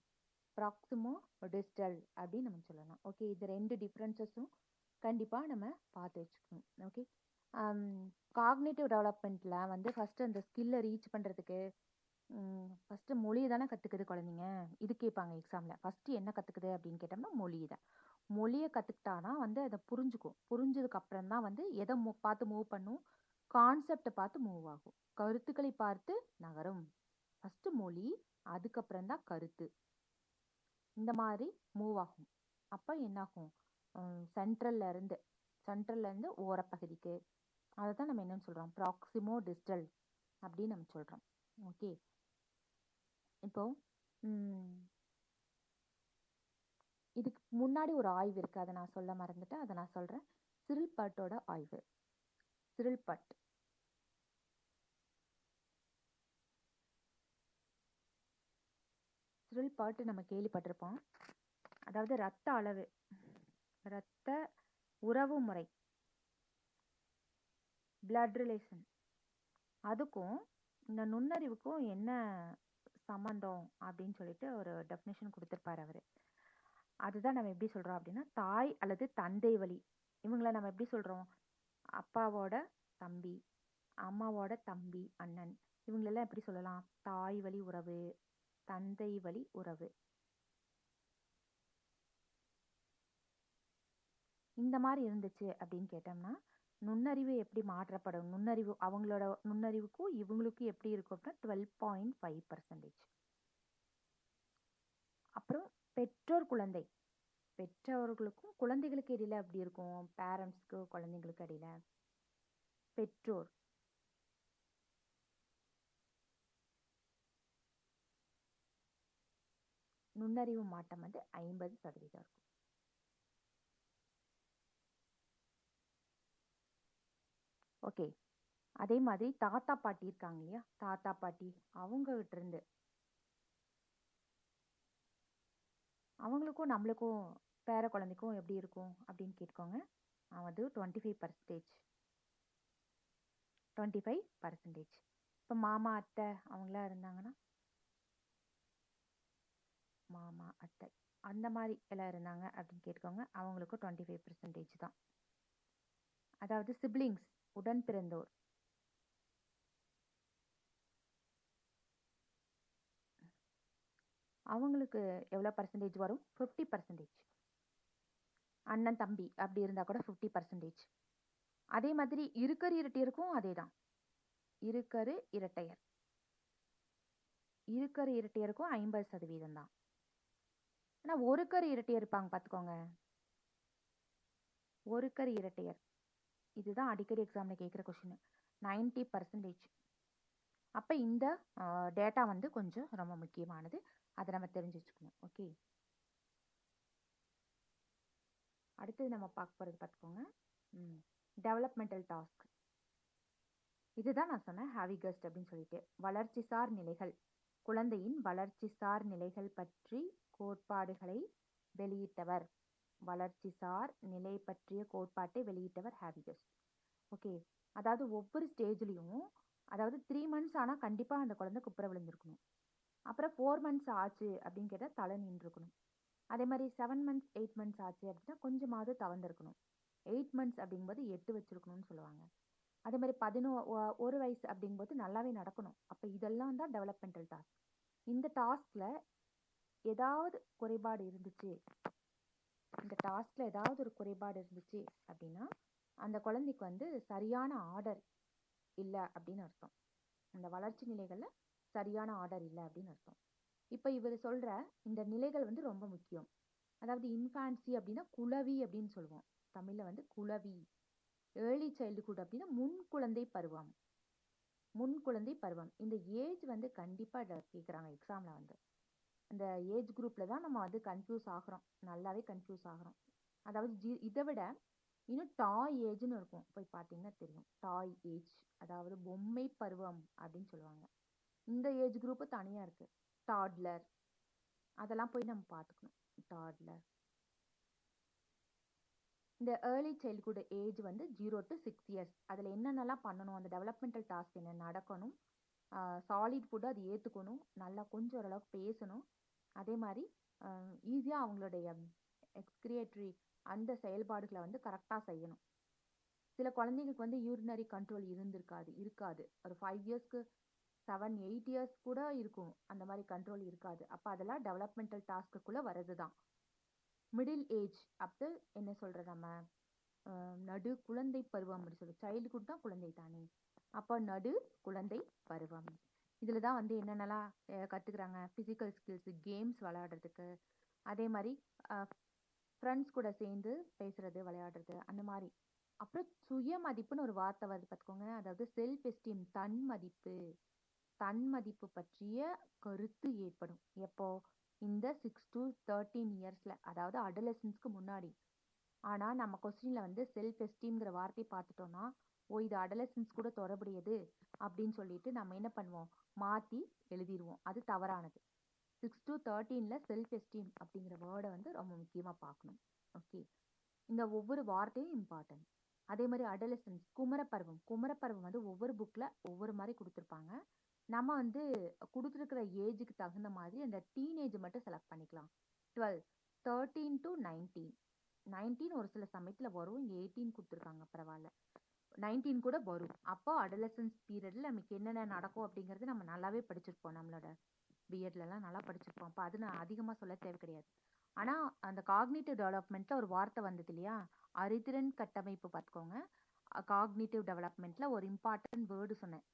ப்ராக்சிமோ டிஸ்டல் அப்படின்னு நம்ம சொல்லலாம். ஓகே, இது ரெண்டு டிஃப்ரென்சஸும் கண்டிப்பாக நம்ம பார்த்து வச்சுக்கணும். ஓகே, காக்னேட்டிவ் டெவலப்மெண்ட்டில் வந்து ஃபஸ்ட்டு அந்த ஸ்கில்லை ரீச் பண்ணுறதுக்கு ஃபஸ்ட்டு மொழியை தானே கற்றுக்குது குழந்தைங்க. இது கேட்பாங்க எக்ஸாமில். ஃபஸ்ட்டு என்ன கற்றுக்குது அப்படின்னு கேட்டோம்னா மொழி தான். மொழியை கற்றுக்கிட்டானா வந்து அதை புரிஞ்சுக்கும். புரிஞ்சதுக்கு அப்புறம் தான் வந்து எதை பார்த்து மூவ் பண்ணும்? கான்செப்டை பார்த்து மூவ் ஆகும். கருத்துக்களை பார்த்து நகரும். ஃபஸ்ட்டு மொழி, அதுக்கப்புறம் தான் கருத்து. இந்த மாதிரி மூவ் ஆகும். அப்போ என்னாகும்? சென்ட்ரல்ல இருந்து ஓரப்பகுதிக்கு, அதை தான் நம்ம என்னன்னு சொல்கிறோம்? ப்ராக்சிமோ டிஸ்டல் அப்படின்னு நம்ம சொல்கிறோம். ஓகே, இப்போ இதுக்கு முன்னாடி ஒரு ஆய்வு இருக்குது, அதை நான் சொல்ல மறந்துட்டேன், அதை நான் சொல்கிறேன். சிரில் பட்டோட ஆய்வு. சிரில் பட் நம்ம கேள்விப்பட்டிருப்போம். அதாவது இரத்த அளவு, இரத்த உறவு முறை, பிளட் ரிலேஷன், அதுக்கும் இந்த நுண்ணறிவுக்கும் என்ன சம்பந்தம் அப்படின்னு சொல்லிட்டு ஒரு டெஃபினேஷன் கொடுத்துருப்பாரு அவர். அதுதான் நம்ம எப்படி சொல்கிறோம் அப்படின்னா, தாய் அல்லது தந்தை வழி. இவங்கள நம்ம எப்படி சொல்கிறோம்? அப்பாவோட தம்பி, அம்மாவோட தம்பி, அண்ணன், இவங்களெல்லாம் எப்படி சொல்லலாம்? தாய் வழி உறவு, தந்தை வழி உறவு. இந்த மாதிரி இருந்துச்சு அப்படின்னு கேட்டோம்னா நுண்ணறிவு எப்படி மாற்றப்படும்? நுண்ணறிவு அவங்களோட நுண்ணறிவுக்கும் இவங்களுக்கும் எப்படி இருக்கும் அப்படின்னா 12.5%. அப்புறம் பெற்றோர் குழந்தை, பெற்றோர்களுக்கும் குழந்தைகளுக்கு இடையில எப்படி இருக்கும்? பேரண்ட்ஸ்க்கு குழந்தைங்களுக்கு இடையில பெற்றோர் நுண்ணறிவு மாற்றம் வந்து 50% இருக்கும். ஓகே, அதே மாதிரி தாத்தா பாட்டி இருக்காங்க இல்லையா? தாத்தா பாட்டி அவங்ககிட்ட இருந்து அவங்களுக்கும் நம்மளுக்கும் பேர குழந்தைக்கும் எப்படி இருக்கும் அப்படின்னு கேட்கோங்க. அது 25%. இப்போ மாமா அத்தை அவங்களாம் இருந்தாங்கன்னா, மாமா அத்தை அந்த மாதிரி எல்லாம் இருந்தாங்க அப்படின்னு கேட்கோங்க. அவங்களுக்கும் 25% தான். அதாவது சிப்ளிங்ஸ், உடன் பிறந்தோர், அவங்களுக்கு எவ்வளோ பர்சன்டேஜ் வரும்? 50%. அண்ணன் தம்பி அப்படி இருந்தால் கூட 50%. அதே மாதிரி இருக்கரு இரட்டையருக்கும் அதே தான். இருக்கரு இரட்டையர், இருக்கரு இரட்டையருக்கும் 50% தான். ஆனால் ஒரு கரு இரட்டையர் இருப்பாங்க பார்த்துக்கோங்க. ஒரு கரு இரட்டையர், இதுதான் அடிக்கடி எக்ஸாமில் கேட்குற கொஷின், 90%. அப்போ இந்த டேட்டா வந்து கொஞ்சம் ரொம்ப முக்கியமானது, அதை நம்ம தெரிஞ்சு வச்சுக்கணும். ஓகே, அடுத்தது நம்ம பார்க்க போகிறது பார்த்துக்கோங்க, டெவலப்மெண்டல் டாஸ்க். இதுதான் நான் சொன்னேன் ஹாவிகஸ்ட் அப்படின்னு சொல்லிட்டு. வளர்ச்சிசார் நிலைகள், குழந்தையின் வளர்ச்சிசார் நிலைகள் பற்றி கோட்பாடுகளை வெளியிட்டவர். வளர்ச்சிசார் நிலை பற்றிய கோட்பாட்டை வெளியிட்டவர் ஹாவிகஸ்ட். ஓகே, அதாவது ஒவ்வொரு ஸ்டேஜ்லையும், அதாவது 3 months ஆனால் கண்டிப்பாக அந்த குழந்தை குப்புற விழுந்திருக்கணும். அப்புறம் 4 months ஆச்சு அப்படின்னு கேட்டால் தலை நின்றுருக்கணும். அதே மாதிரி 7 months 8 months ஆச்சு அப்படின்னா கொஞ்சமாவது தவந்திருக்கணும். 8 months அப்படிங்கும்போது 8 வச்சிருக்கணும்னு சொல்லுவாங்க. அதே மாதிரி 11 வயசு அப்படிங்கும்போது நல்லாவே நடக்கணும். அப்போ இதெல்லாம் தான் டெவலப்மெண்டல் டாஸ்க். இந்த டாஸ்கில் ஏதாவது குறைபாடு இருந்துச்சு, ஒரு குறைபாடு இருந்துச்சு அப்படின்னா அந்த குழந்தைக்கு வந்து சரியான ஆர்டர் இல்லை அப்படின்னு அர்த்தம். அந்த வளர்ச்சி நிலைகளில் சரியான ஆர்டர் இல்லை அப்படின்னு அர்த்தம். இப்போ இவர் சொல்கிற இந்த நிலைகள் வந்து ரொம்ப முக்கியம். அதாவது இன்ஃபான்சி அப்படின்னா குளவி அப்படின்னு சொல்லுவோம். தமிழில் வந்து குளவி. ஏர்லி சைல்டுஹுட் அப்படின்னா முன்குழந்தை பருவம். இந்த ஏஜ் வந்து கண்டிப்பாக கேட்குறாங்க எக்ஸாமில் வந்து. அந்த ஏஜ் குரூப்பில் தான் நம்ம வந்து கன்ஃபியூஸ் ஆகிறோம், நல்லாவே கன்ஃபியூஸ் ஆகிறோம். அதாவது இதை விட இன்னும் டாய் ஏஜ்னு இருக்கும், போய் பார்த்தீங்கன்னா தெரியும். டாய் ஏஜ் அதாவது பொம்மை பருவம் அப்படின்னு சொல்லுவாங்க. இந்த ஏஜ் குரூப்பு தனியாக இருக்குது. டாட்லர், அதெல்லாம் போய் நம்ம பார்த்துக்கணும். டாட்லர் இந்த ஏர்லி சைல்ட்ஹுட் ஏஜ் வந்து 0 to 6 years. அதில் என்னென்னலாம் பண்ணணும், அந்த டெவலப்மெண்டல் டாஸ்க் என்ன நடக்கணும், சாலிட் ஃபுட்டு அது ஏற்றுக்கணும், நல்லா கொஞ்சம் ஓரளவுக்கு பேசணும், அதே மாதிரி ஈஸியாக அவங்களுடைய எக்ஸ்கிரியேட்டரி அந்த செயல்பாடுகளை வந்து கரெக்டாக செய்யணும். சில குழந்தைங்களுக்கு வந்து யூரினரி கண்ட்ரோல் இருக்காது ஒரு 5 இயர்ஸ்க்கு 7-8 இயர்ஸ் கூட இருக்கும், அந்த மாதிரி கண்ட்ரோல் இருக்காது. அப்போ அதெல்லாம் டெவலப்மெண்டல் டாஸ்க்குள்ளே வருது தான். மிடில் ஏஜ் அப்போ என்ன சொல்கிற நம்ம நடு குழந்தை பருவம் அப்படி சொல்லி, சைல்டுஹுட் தான் குழந்தை தானே, அப்போ நடு குழந்தை பருவம். இதில் தான் வந்து என்னென்னலாம் கற்றுக்குறாங்க, ஃபிசிக்கல் ஸ்கில்ஸு, கேம்ஸ் விளையாடுறதுக்கு, அதே மாதிரி ஃப்ரெண்ட்ஸ் கூட சேர்ந்து பேசுறது, விளையாடுறது, அந்த மாதிரி. அப்புறம் சுய மதிப்புன்னு ஒரு வார்த்தை வருது பார்த்துக்கோங்க, அதாவது செல்ஃப் எஸ்டீம், தன்மதிப்பு பற்றிய கருத்து ஏற்படும். எப்போ, இந்த 6 to 13 இயர்ஸ்ல, அதாவது அடலசன்ஸ்க்கு முன்னாடி. ஆனா நம்ம கொஸ்டின்ல வந்து செல்ஃப் எஸ்டீம்ங்கிற வார்த்தையை பார்த்துட்டோம்னா, ஓ இது அடலசன்ஸ் கூட தொடர்புடையது அப்படின்னு சொல்லிட்டு நம்ம என்ன பண்ணுவோம், மாத்தி எழுதிடுவோம். அது தவறானது. 6 to 13ல செல்ஃப் எஸ்டீம் அப்படிங்கிற வேர்டை வந்து ரொம்ப முக்கியமா பார்க்கணும். ஓகே, இந்த ஒவ்வொரு வார்த்தையும் இம்பார்ட்டன்ட். அதே மாதிரி அடலசன்ஸ், குமரப்பருவம் வந்து ஒவ்வொரு புக்ல ஒவ்வொரு மாதிரி கொடுத்துருப்பாங்க. நம்ம வந்து கொடுத்துருக்கிற ஏஜுக்கு தகுந்த மாதிரி அந்த டீனேஜ் மட்டும் செலக்ட் பண்ணிக்கலாம். 12, 13 to 19. 19 ஒரு சில சமயத்துல வரும், இங்க 18 கொடுத்துருக்காங்க, பரவாயில்ல, 19 கூட வரும். அப்போ அடலசன்ஸ் பீரியட்ல நமக்கு என்னென்ன நடக்கும் அப்படிங்கிறது நம்ம நல்லாவே படிச்சிருப்போம், நம்மளோட பிஎட்லலாம் நல்லா படிச்சிருப்போம். அப்போ அது நான் அதிகமாக சொல்ல தேவை கிடையாது. ஆனால் அந்த காக்னிட்டிவ் டெவலப்மெண்ட்டில் ஒரு வார்த்தை வந்தது இல்லையா, அறிதிறன் கட்டமைப்பு பார்த்துக்கோங்க. காக்னிட்டிவ் டெவலப்மெண்ட்டில் ஒரு இம்பார்ட்டன்ட் வேர்டு சொன்னேன்.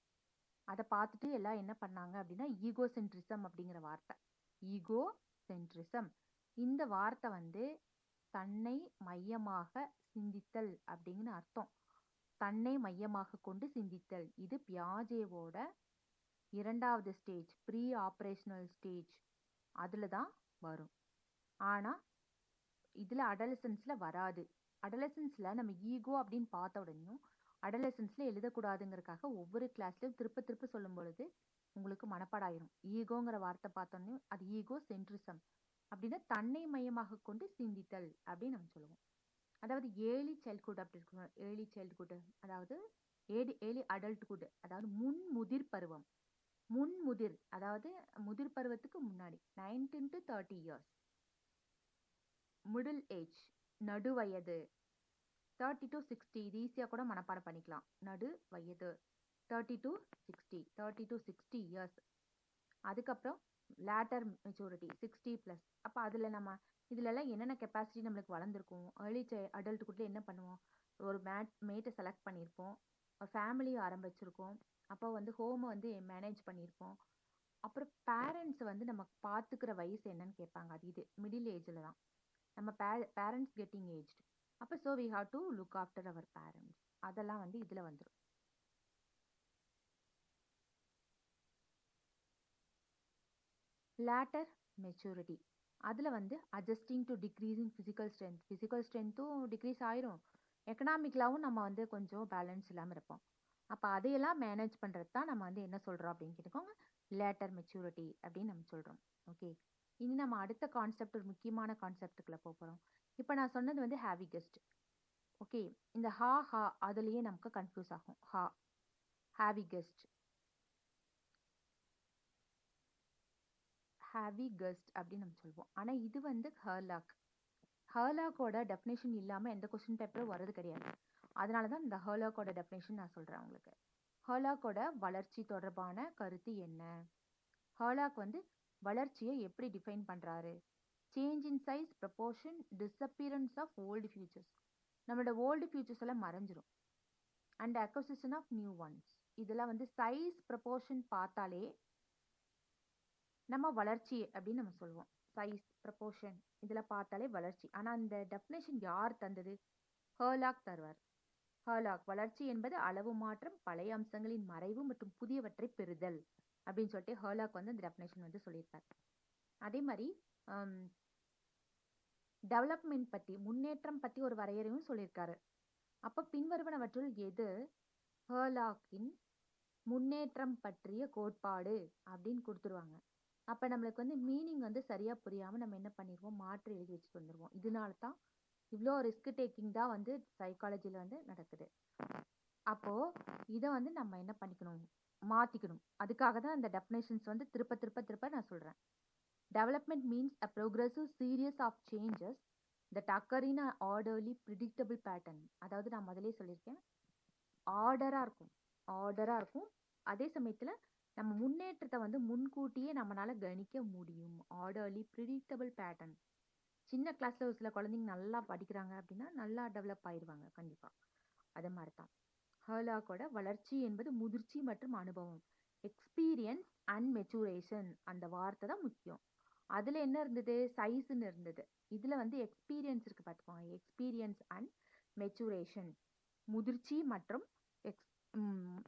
அதை பார்த்துட்டு எல்லாம் என்ன பண்ணாங்க அப்படின்னா, ஈகோ சென்ட்ரிசம் அப்படிங்கிற வார்த்தை. ஈகோ சென்ட்ரிசம், இந்த வார்த்தை வந்து தன்னை மையமாக சிந்தித்தல் அப்படிங்கிற அர்த்தம். தன்னை மையமாக கொண்டு சிந்தித்தல், இது பியாஜேவோட 2வது ஸ்டேஜ், ப்ரீ ஆப்ரேஷனல் ஸ்டேஜ், அதில் தான் வரும். ஆனால் இதில் அடலசன்ஸில் வராது. அடலசன்ஸில் நம்ம ஈகோ அப்படின்னு பார்த்த உடனேயும் அடலசன்ஸில் எழுதக்கூடாதுங்கிறதுக்காக ஒவ்வொரு கிளாஸ்லையும் திருப்ப சொல்லும் பொழுது உங்களுக்கு மனப்பாடாயிரும். ஈகோங்கிற வார்த்தை பார்த்தோன்னே அது ஈகோ சென்ட்ரிசம் அப்படின்னா தன்னை மையமாக கொண்டு சிந்தித்தல் அப்படின்னு நம்ம சொல்லுவோம். அதாவது ஏர்லி சைல்ட்ஹுட் அப்படி இருக்கணும். ஏர்லி சைல்ட்ஹுட் அதாவது ஏர்லி அடல்ட்ஹுட், அதாவது முன்முதிர் பருவம். அதாவது முதிர் பருவத்துக்கு முன்னாடி 19 to 30 இயர்ஸ். மிடில் ஏஜ், நடுவயது, 30 to 60, இது ஈஸியாக கூட மனப்பாடம் பண்ணிக்கலாம். நடு வயது 30 to 60 இயர்ஸ். அதுக்கப்புறம் லேட்டர் மெச்சூரிட்டி 60+. அப்போ அதில் நம்ம இதுலலாம் என்னென்ன கெப்பாசிட்டி நம்மளுக்கு வளர்ந்துருக்கும், ஏர்லி அடல்ட்ஹுட்டில் என்ன பண்ணுவோம், ஒரு மேட்டை செலக்ட் பண்ணியிருப்போம், ஒரு ஃபேமிலி ஆரம்பிச்சிருக்கோம், அப்போ வந்து ஹோமை வந்து மேனேஜ் பண்ணியிருப்போம். அப்புறம் பேரண்ட்ஸ் வந்து நம்ம பார்த்துக்கிற வயசு என்னன்னு கேட்பாங்க, அது இது மிடில் ஏஜில் தான் நம்ம பேரண்ட்ஸ் கெட்டிங் ஏஜ்டு. அப்போ so we have to look after our parents, அதெல்லாம் வந்து இதில் வந்துடும். லேட்டர் மெச்சூரிட்டி, அதில் வந்து அட்ஜஸ்டிங் டு டிக்ரீஸிங் ஃபிசிக்கல் ஸ்ட்ரென்த்தும் டிக்ரீஸ் ஆயிரும், எக்கனாமிக்கலாகவும் நம்ம வந்து கொஞ்சம் பேலன்ஸ் இல்லாமல் இருப்போம். அப்போ அதையெல்லாம் மேனேஜ் பண்ணுறது தான் நம்ம வந்து என்ன சொல்கிறோம் அப்படின்னு கேட்டுக்கோங்க, லேட்டர் மெச்சூரிட்டி அப்படின்னு நம்ம சொல்கிறோம். ஓகே, இனி நம்ம அடுத்த கான்செப்ட், ஒரு முக்கியமான கான்செப்டுக்குள்ளே போகிறோம். இப்போ நான் சொன்னது வந்து ஹேவி கெஸ்ட். ஓகே, இந்த ஹா அதுலேயே நமக்கு கன்ஃபியூஸ் ஆகும். ஹேவி கெஸ்ட் அப்படின்னு நம்ம சொல்லுவோம். ஆனால் இது வந்து ஹர்லாக்கோட டெஃபினேஷன் இல்லாமல் எந்த கொஸ்டின் பேப்பரும் வர்றது கிடையாது. அதனால தான் இந்த ஹர்லாக்கோட டெஃபினேஷன் நான் சொல்கிறேன் உங்களுக்கு. ஹர்லாக்கோட வளர்ச்சி தொடர்பான கருத்து என்ன, ஹர்லாக் வந்து வளர்ச்சியை எப்படி டிஃபைன் பண்ணுறாரு, change in size, proportion, disappearance of old features, நம்மளோட ஓல்டு ஃபியூச்சர்ஸ் எல்லாம் மறைஞ்சிரும், and acquisition of new ones. இதெல்லாம் வந்து சைஸ் ப்ரப்போர்ஷன் பார்த்தாலே நம்ம வளர்ச்சி அப்படின்னு நம்ம சொல்லுவோம். சைஸ் ப்ரப்போர்ஷன் இதில் பார்த்தாலே வளர்ச்சி. ஆனால் அந்த டெஃபினேஷன் யார் தந்தது, ஹர்லாக் தருவார். ஹர்லாக், வளர்ச்சி என்பது அளவு மாற்றம், பழைய அம்சங்களின் மறைவு மற்றும் புதியவற்றை பெறுதல் அப்படின்னு சொல்லிட்டு ஹர்லாக் வந்து அந்த டெஃபினேஷன் வந்து சொல்லியிருப்பார். அதே மாதிரி டெவலப்மெண்ட் பற்றி, முன்னேற்றம் பற்றி ஒரு வரையறையும் சொல்லியிருக்காரு. அப்போ பின்வருவனவற்றுள் எது ஹர்லாக்கின் முன்னேற்றம் பற்றிய கோட்பாடு அப்படின்னு கொடுத்துருவாங்க. அப்போ நம்மளுக்கு வந்து மீனிங் வந்து சரியாக புரியாமல் நம்ம என்ன பண்ணிடுவோம், மாற்றி எழுதி வச்சுட்டு வந்துடுவோம். இதனால தான் இவ்வளோ ரிஸ்க் டேக்கிங் தான் வந்து சைக்காலஜியில் வந்து நடக்குது. அப்போது இதை வந்து நம்ம என்ன பண்ணிக்கணும், மாற்றிக்கணும். அதுக்காக தான் இந்த டெஃபினேஷன்ஸ் வந்து திருப்ப திருப்ப திருப்ப நான் சொல்கிறேன். Development means a progressive series of changes that occur in a orderly predictable pattern. அதாவது நான் முதலே சொல்லியிருக்கேன், ஆர்டராக இருக்கும். அதே சமயத்தில் நம்ம முன்னேற்றத்தை வந்து முன்கூட்டியே நம்மளால கணிக்க முடியும். Orderly predictable pattern. சின்ன கிளாஸ்ல ஒரு சில குழந்தைங்க நல்லா படிக்கிறாங்க அப்படின்னா நல்லா டெவலப் ஆயிடுவாங்க கண்டிப்பா. அது மாதிரி தான் ஹர்லாக்கோட வளர்ச்சி என்பது முதிர்ச்சி மற்றும் அனுபவம். எக்ஸ்பீரியன்ஸ் அண்ட் மெச்சூரேஷன் அந்த வார்த்தை தான் முக்கியம். அதுல என்ன இருந்தது, சைஸ்ன்னு இருந்தது. இதுல வந்து எக்ஸ்பீரியன்ஸ் இருக்கு பார்த்துக்கோங்க. எக்ஸ்பீரியன்ஸ் அண்ட் மெச்சூரேஷன், முதிர்ச்சி மற்றும்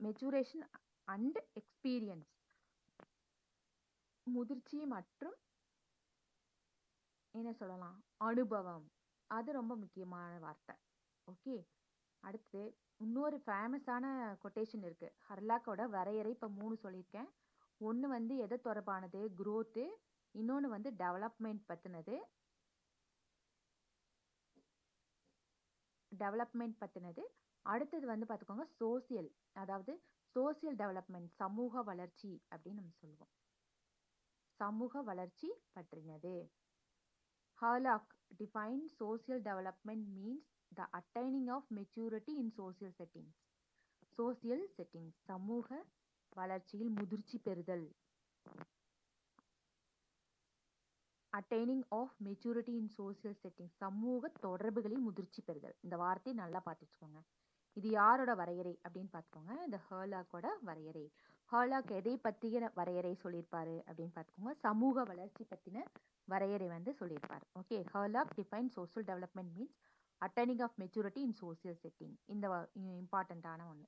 மெச்சூரேஷன் அண்ட் எக்ஸ்பீரியன்ஸ், முதிர்ச்சி மற்றும் என்ன சொல்லலாம், அனுபவம். அது ரொம்ப முக்கியமான வார்த்தை. ஓகே, அடுத்து இன்னொரு ஃபேமஸான கொட்டேஷன் இருக்கு. ஹர்லாக்கோட வரையறை இப்போ 3 சொல்லியிருக்கேன். ஒன்று வந்து எதை தொடர்பானது, growth. இன்னொன்று வந்து டெவலப்மெண்ட் பற்றினது. அடுத்தது வந்து பார்த்துக்கோங்க சோசியல், அதாவது சோசியல் டெவலப்மெண்ட், சமூக வளர்ச்சி அப்படின்னு நம்ம சொல்லுவோம். சமூக வளர்ச்சி பற்றினது. Harlock defined social development means the attaining of maturity in social settings. Social settings, சமூக வளர்ச்சியில் முதிர்ச்சி பெறுதல். Attaining of maturity in social settings, சமூக தொடர்புகளில் முதிர்ச்சி பெறுதல். இந்த வார்த்தையை நல்லா பார்த்துக்கோங்க. இது யாரோட வரையறை அப்படின்னு பார்த்துக்கோங்க, இந்த ஹர்லாக்கோட வரையறை. ஹர்லாக் எதை பற்றிய வரையறை சொல்லியிருப்பாரு அப்படின்னு பார்த்துக்கோங்க, சமூக வளர்ச்சி பற்றின வரையறை வந்து சொல்லியிருப்பார். Okay, Hurlock define social development means அட்டர்னிங் of maturity in social setting. இந்த இம்பார்ட்டண்ட்டான ஒன்று.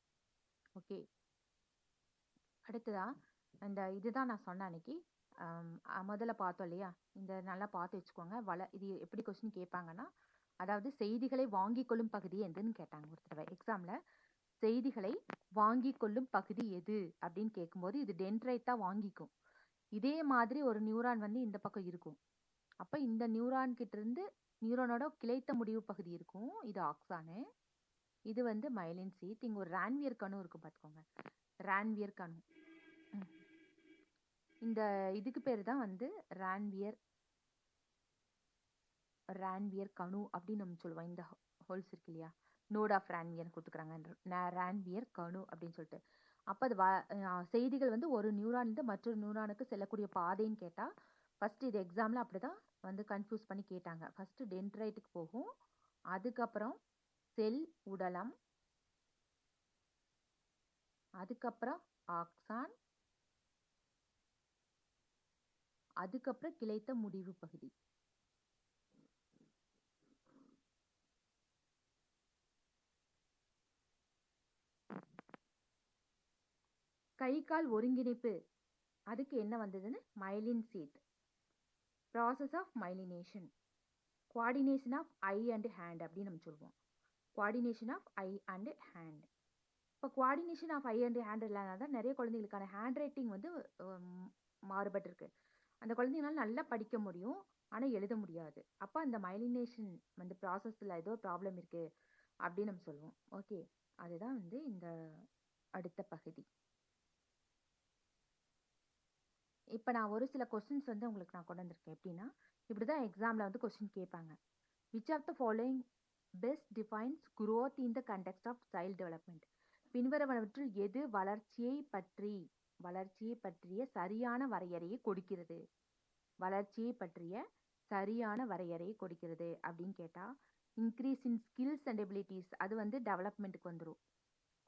ஓகே, அடுத்ததா இந்த இதுதான் நான் சொன்ன அன்னைக்கு முதல்ல பார்த்தோம் இல்லையா, இந்த நல்லா பார்த்து வச்சுக்கோங்க. இது எப்படி கொஸ்டின் கேட்பாங்கன்னா, அதாவது செய்திகளை வாங்கி கொள்ளும் பகுதி எதுன்னு கேட்டாங்க ஒரு தடவை எக்ஸாம்ல. செய்திகளை வாங்கி கொள்ளும் பகுதி எது அப்படின்னு கேட்கும்போது இது டென்ட்ரைட் தான் வாங்கிக்கும். இதே மாதிரி ஒரு நியூரான் வந்து இந்த பக்கம் இருக்கும். அப்ப இந்த நியூரான் கிட்ட இருந்து நியூரானோட கிளைத்த முடிவு பகுதி இருக்கும், இது ஆக்சானு. இது வந்து மைலின் சீத். இங்க ஒரு ரான்வியர் கணு இருக்கு பார்த்துக்கோங்க, ரான்வியர் கணு. இந்த இதுக்கு பேர் தான் வந்து ரான்வியர் கணு அப்படின்னு நம்ம சொல்லுவோம். இந்த ஹோல்ஸ் இருக்கு இல்லையா, நோட் ஆஃப் ரான்வியர் கொடுத்துக்கிறாங்க, ரான்வியர் கணு அப்படின்னு சொல்லிட்டு. அப்போ அது செய்திகள் வந்து ஒரு நியூரான் மற்றொரு நியூரானுக்கு செல்லக்கூடிய பாதைன்னு கேட்டால் ஃபர்ஸ்ட் இது எக்ஸாமில் அப்படி தான் வந்து கன்ஃபியூஸ் பண்ணி கேட்டாங்க. ஃபர்ஸ்ட் டென்ட்ரைட்டுக்கு போகும், அதுக்கப்புறம் செல் உடலம், அதுக்கப்புறம் ஆக்சான், அதுக்கப்புறம் கிளைத்த முடிவு பகுதி. கை கால் ஒருங்கிணைப்பு, அதுக்கு என்ன வந்ததுன்னு myelin sheath. Process of myelination, coordination of eye and hand அப்படின்னு நம்ம சொல்லுவோம். Coordination of eye and hand. இப்போ coordination of eye and hand இல்லைனா தான் நிறைய குழந்தைங்களுக்கான ஹேண்ட் ரைட்டிங் வந்து மாறுபட்டிருக்கு. அந்த குழந்தைங்களால நல்லா படிக்க முடியும், ஆனால் எழுத முடியாது. அப்போ அந்த மைலினேஷன் வந்து ப்ராசஸில் ஏதோ ப்ராப்ளம் இருக்கு அப்படின்னு நம்ம சொல்லுவோம். ஓகே, அதுதான் வந்து இந்த அடுத்த பகுதி. இப்போ நான் ஒரு சில கொஸ்டின்ஸ் வந்து உங்களுக்கு நான் கொண்டு வந்திருக்கேன். எப்படின்னா, இப்படிதான் எக்ஸாம்ல வந்து கொஸ்டின் கேட்பாங்க. Which of the following best defines growth in the context of child development? பின்வருவனவற்றில் எது வளர்ச்சியை பற்றிய சரியான வரையறையை கொடுக்கிறது? வளர்ச்சியை பற்றிய சரியான வரையறையை கொடுக்கிறது அப்படின்னு கேட்டா, increase in skills and abilities, அது வந்து டெவலப்மெண்ட்டுக்கு வந்துடும்.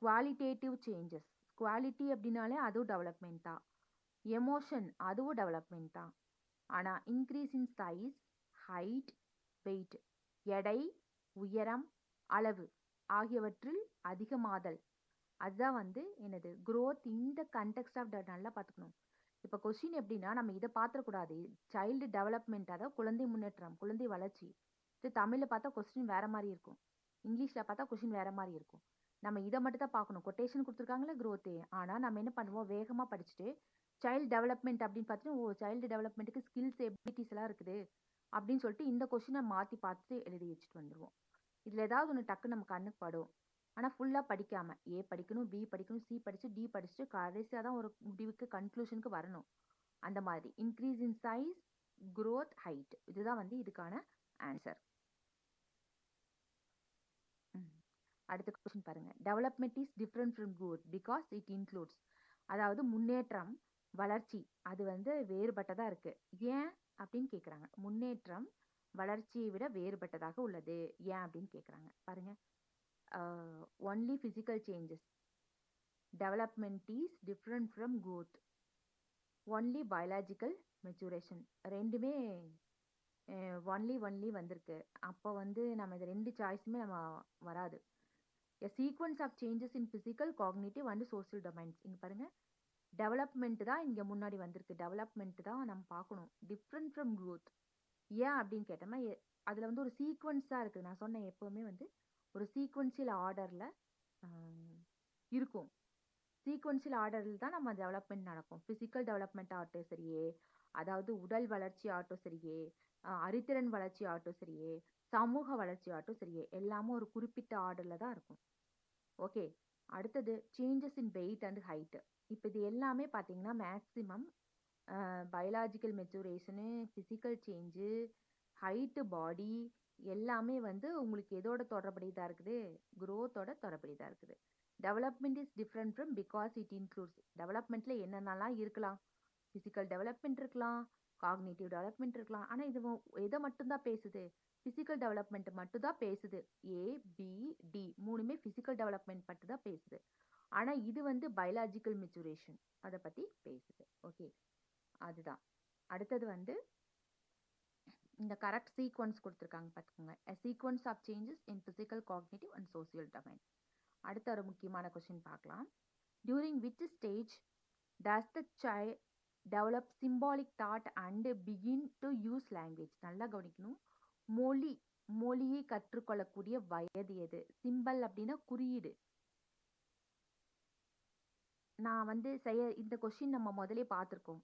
குவாலிட்டேட்டிவ் சேஞ்சஸ், குவாலிட்டி அப்படின்னாலே அதுவும் டெவலப்மெண்ட் தான். எமோஷன், அதுவும் டெவலப்மெண்ட் தான். ஆனால் increase in size, height, weight, எடை, உயரம், அளவு ஆகியவற்றில் அதிகமாதல், அதுதான் வந்து என்னது, growth in the context of that. நல்லா பார்த்துக்கணும். இப்போ கொஸ்டின் எப்படின்னா, நம்ம இதை பார்த்துடக்கூடாது. சைல்டு டெவலப்மெண்ட், அதாவது குழந்தை முன்னேற்றம், குழந்தை வளர்ச்சி. இது தமிழில் பார்த்தா கொஸ்டின் வேற மாதிரி இருக்கும், இங்கிலீஷில் பார்த்தா கொஸ்டின் வேற மாதிரி இருக்கும். நம்ம இதை மட்டும் தான் பார்க்கணும். கொட்டேஷன் கொடுத்துருக்காங்களே growth, ஆனால் நம்ம என்ன பண்ணுவோம், வேகமாக படிச்சுட்டு சைல்டு டெவலப்மெண்ட் அப்படின்னு பார்த்துட்டு, ஓ சைல்டு டெவலப்மெண்ட்டுக்கு ஸ்கில்ஸ் எபிலிட்டிஸ் எல்லாம் இருக்குது அப்படின்னு சொல்லிட்டு இந்த கொஷினை மாற்றி பார்த்து எழுதி வச்சுட்டு வந்துடுவோம். இதில் ஏதாவது ஒன்று டக்கு நம்ம கண்ணுக்கு படும். ஆனால் ஃபுல்லாக படிக்காம ஏ படிக்கணும், பி படிக்கணும், சி படிச்சு, டி படிச்சுட்டு கடைசியாக தான் ஒரு முடிவுக்கு கன்க்ளூஷனுக்கு வரணும். அந்த மாதிரி increase in size, growth, height, இதுதான் வந்து இதுக்கான ஆன்சர். அடுத்த கொஸ்டின் பாருங்க. Development is different from growth because it includes. அதாவது முன்னேற்றம், வளர்ச்சி அது வந்து வேறுபட்டதா இருக்கு. ஏன் அப்படின்னு கேட்குறாங்க. முன்னேற்றம் வளர்ச்சியை விட வேறுபட்டதாக உள்ளது ஏன் அப்படின்னு கேட்குறாங்க. பாருங்க. Only physical changes. Development is different from growth. Only biological maturation. ரெண்டுமே ஒன்லி வந்திருக்கு. அப்போ வந்து நம்ம இது ரெண்டு சாய்ஸுமே நம்ம வராது. A sequence of changes in physical, cognitive and social domains. இங்க பாருங்க, டெவலப்மெண்ட் தான் இங்க முன்னாடி வந்திருக்கு. டெவலப்மெண்ட் தான் நம்ம பார்க்கணும். Different from growth. ஏன் அப்படின்னு கேட்டோம்னா அதுல வந்து ஒரு சீக்வன்ஸா இருக்குது. நான் சொன்னேன் எப்பவுமே வந்து ஒரு சீக்வன்சியல் ஆர்டர்ல இருக்கும். சீக்வன்சியல் ஆர்டரில் தான் நம்ம டெவலப்மெண்ட் நடக்கும். ஃபிசிக்கல் டெவலப்மெண்ட் ஆகட்டும் சரியே, அதாவது உடல் வளர்ச்சி ஆகட்டும் சரியே, அறிதிறன் வளர்ச்சி ஆகட்டும் சரியே, சமூக வளர்ச்சி ஆகட்டும் சரியே, எல்லாமே ஒரு குறிப்பிட்ட ஆர்டரில் தான் இருக்கும். ஓகே. அடுத்தது changes in weight and height. இப்போ இது எல்லாமே பார்த்தீங்கன்னா maximum biological maturation, physical change, height, body எல்லாமே வந்து உங்களுக்கு எதோட தொடர்புடையதாக இருக்குது? growth-ஓட தொடர்புடையதாக இருக்குது. Development is different from because it includes. டெவலப்மெண்ட்ல என்னென்னலாம் இருக்கலாம்? ஃபிசிக்கல் டெவலப்மெண்ட் இருக்கலாம், காக்னிட்டிவ் டெவலப்மெண்ட் இருக்கலாம். ஆனால் இது எதை மட்டும்தான் பேசுது? ஃபிசிக்கல் டெவலப்மெண்ட் மட்டும் தான் பேசுது. ஏ, பி, டி மூணுமே ஃபிசிக்கல் டெவலப்மெண்ட் மட்டும் தான் பேசுது. ஆனால் இது வந்து பயாலாஜிக்கல் மெச்சூரேஷன் அதை பற்றி பேசுது. ஓகே, அதுதான். அடுத்தது வந்து இந்த கரெக்ட் சீக்வன்ஸ் கொடுத்துருக்காங்க பார்த்துக்கோங்க. a sequence of changes in physical, cognitive and social domain. அடுத்த ஒரு முக்கியமான கொஸ்டின் பார்க்கலாம். during which stage does the child develop symbolic thought and begin to use language? நல்லா கவனிக்கணும். மொழியை கற்றுக்கொள்ளக்கூடிய வயது எது? சிம்பல் அப்படின்னா குறியீடு. நான் வந்து இந்த கொஸ்டின் நம்ம முதலே பார்த்துருக்கோம்.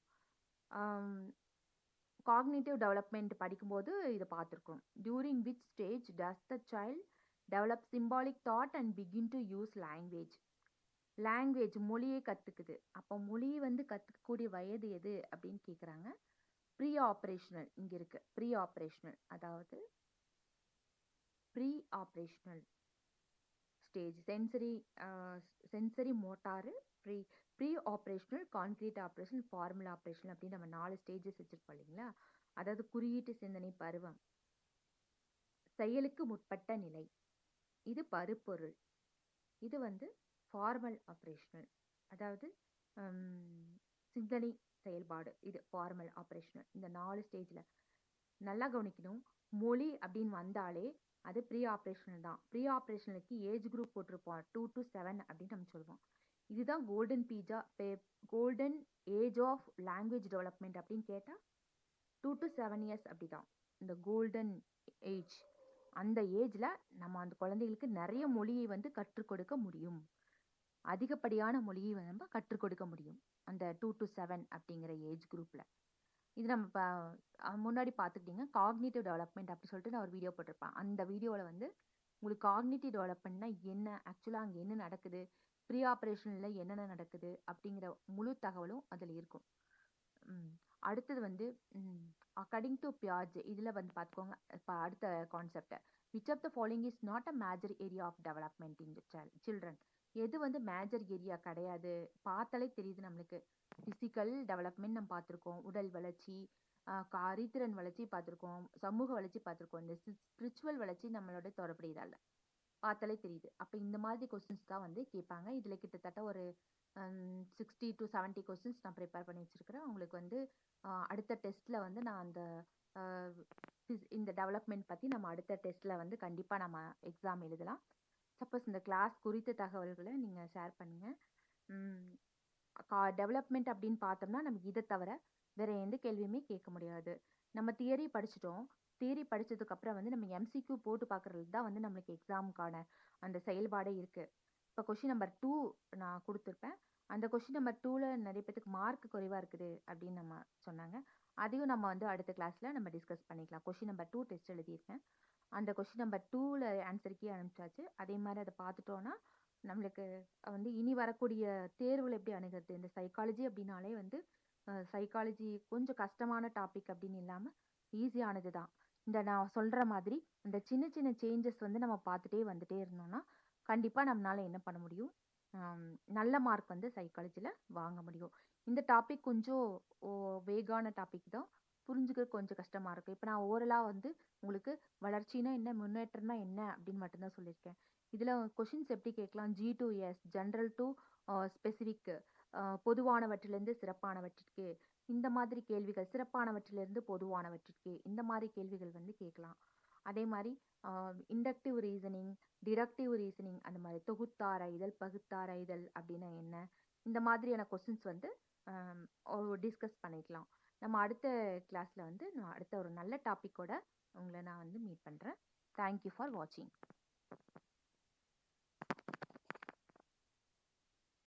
காக்னிட்டிவ் டெவலப்மெண்ட் படிக்கும்போது இதை பார்த்துருக்கோம். During which stage does the child develop symbolic thought and begin to use language? Language மொழியை கற்றுக்குது. அப்போ மொழியை வந்து கற்றுக்கக்கூடிய வயது எது அப்படின்னு கேட்குறாங்க. ப்ரீ ஆப்ரேஷனல் இங்கே இருக்கு. ப்ரீ ஆப்ரேஷனல் அதாவது pre operational stage. Sensory motor, pre operational, concrete operation, formula operation அப்படின்னு நம்ம 4 ஸ்டேஜஸ் வச்சிருப்போம் இல்லைங்களா? அதாவது குறியீட்டு சிந்தனை பருவம், செயலுக்கு முற்பட்ட நிலை, இது பருப்பொருள், இது வந்து ஃபார்மல் ஆப்ரேஷனல், அதாவது சிந்தனை செயல்பாடு, இது ஃபார்மல் ஆப்ரேஷனல். இந்த 4 ஸ்டேஜில் நல்லா கவனிக்கணும். மொழி அப்படின்னு வந்தாலே அது ப்ரீ ஆப்ரேஷனல் தான். ப்ரீ ஆப்ரேஷனலுக்கு ஏஜ் குரூப் போட்டிருப்போம் 2 to 7 அப்படின்னு நம்ம சொல்லுவோம். இதுதான் golden age of language development அப்படின்னு கேட்டால் 2 to 7 இயர்ஸ் அப்படி தான் இந்த கோல்டன் ஏஜ். அந்த ஏஜில் நம்ம அந்த குழந்தைகளுக்கு நிறைய மொழியை வந்து கற்றுக் கொடுக்க முடியும். அதிகப்படியான மொழியை நம்ம கற்றுக் கொடுக்க முடியும் அந்த 2 to 7 அப்படிங்கிற ஏஜ் குரூப்பில். இது நம்ம இப்போ முன்னாடி பார்த்துக்கிட்டிங்க காக்னிட்டிவ் டெவலப்மெண்ட் அப்படி சொல்லிட்டு நான் ஒரு வீடியோ போட்டிருப்பேன். அந்த வீடியோவில் வந்து உங்களுக்கு காக்னிட்டிவ் டெவலப்மெண்ட்னா என்ன, ஆக்சுவலாக அங்கே என்ன நடக்குது, ப்ரீ ஆப்ரேஷனில் என்னென்ன நடக்குது அப்படிங்கிற முழு தகவலும் அதில் இருக்கும். அடுத்தது வந்து அக்கார்டிங் டு பியாஜே இதில் வந்து பார்த்துக்கோங்க. இப்போ அடுத்த கான்செப்டை, which of the following is not a major area of development in children? எது வந்து மேஜர் ஏரியா கிடையாது? பார்த்தாலே தெரியுது நம்மளுக்கு. ஃபிசிக்கல் டெவலப்மெண்ட் நம்ம பார்த்துருக்கோம், உடல் வளர்ச்சி, அறிதிறன் வளர்ச்சி பார்த்துருக்கோம், சமூக வளர்ச்சி பார்த்துருக்கோம். இந்த ஸ்பிரிச்சுவல் வளர்ச்சி நம்மளோட தொடர்புடையதால பார்த்தாலே தெரியுது. அப்போ இந்த மாதிரி கொஸ்டின்ஸ் தான் வந்து கேட்பாங்க. இதில் கிட்டத்தட்ட ஒரு 60 to 70 கொஸ்டின்ஸ் நான் ப்ரிப்பேர் பண்ணி வச்சுருக்கிறேன். உங்களுக்கு வந்து அடுத்த டெஸ்ட்டில் வந்து நான் அந்த இந்த டெவலப்மெண்ட் பற்றி நம்ம அடுத்த டெஸ்ட்டில் வந்து கண்டிப்பாக நம்ம எக்ஸாம் எழுதலாம். சப்போஸ் இந்த கிளாஸ் குறித்த தகவல்களை நீங்கள் ஷேர் பண்ணுங்கள். டெவலப்மெண்ட் அப்படின்னு பார்த்தோம்னா நமக்கு இதை தவிர வேற எந்த கேள்வியுமே கேட்க முடியாது. நம்ம தியரி படிச்சிட்டோம். தியரி படித்ததுக்கப்புறம் வந்து நம்ம எம்சிக்யூ போட்டு பார்க்குறது தான் வந்து நம்மளுக்கு எக்ஸாமுக்கான அந்த செயல்பாடே இருக்குது. இப்போ கொஷின் நம்பர் 2 நான் கொடுத்துருப்பேன். அந்த கொஷின் நம்பர் 2ல் நிறைய பேத்துக்கு மார்க் குறைவாக இருக்குது அப்படின்னு நம்ம சொன்னாங்க. அதையும் நம்ம வந்து அடுத்த கிளாஸ்ல நம்ம டிஸ்கஸ் பண்ணிக்கலாம். கொஸ்டின் நம்பர் 2 டெஸ்ட் எழுதியிருக்கேன். அந்த கொஸ்டின் நம்பர் 2ல ஆன்சர் கீ அனுப்பிச்சாச்சு. அதே மாதிரி அதை பார்த்துட்டோம்னா நம்மளுக்கு வந்து இனி வரக்கூடிய தேர்வுல எப்படி அணுகிறது, இந்த சைக்காலஜி அப்படின்னாலே வந்து சைக்காலஜி கொஞ்சம் கஷ்டமான டாபிக் அப்படின்னு இல்லாம ஈஸியானது தான். இந்த நான் சொல்ற மாதிரி இந்த சின்ன சின்ன சேஞ்சஸ் வந்து நம்ம பார்த்துட்டே வந்துட்டே இருந்தோம்னா கண்டிப்பா நம்மளால என்ன பண்ண முடியும், ஆம், நல்ல மார்க் வந்து சைக்காலஜில வாங்க முடியும். இந்த டாபிக் கொஞ்சம் வேகான டாபிக் தான், புரிஞ்சுக்க கொஞ்சம் கஷ்டமா இருக்கு. இப்போ நான் ஓரலா வந்து உங்களுக்கு வளர்ச்சினா என்ன, முன்னேற்றம்னா என்ன அப்படின்னு மட்டும்தான் சொல்லியிருக்கேன். இதுல கொஷின்ஸ் எப்படி கேட்கலாம், G to S, general to specific, பொதுவானவற்றிலிருந்து சிறப்பானவற்றிற்கு, இந்த மாதிரி கேள்விகள், சிறப்பானவற்றிலிருந்து பொதுவானவற்றிற்கு, இந்த மாதிரி கேள்விகள் வந்து கேட்கலாம். அதே மாதிரி இண்டக்டிவ் ரீசனிங், டிடக்டிவ் ரீசனிங், அந்த மாதிரி தொகுத்தாராய்தல், பகுத்தாராய்தல் அப்படின்னா என்ன, இந்த மாதிரியான கொஸ்டின்ஸ் வந்து டிஸ்கஸ் பண்ணிக்கலாம். நம்ம அடுத்த கிளாஸ்ல வந்து நான் அடுத்த ஒரு நல்ல டாபிக்கோட உங்களை நான் வந்து மீட் பண்றேன். தேங்க்யூ ஃபார் வாட்சிங்.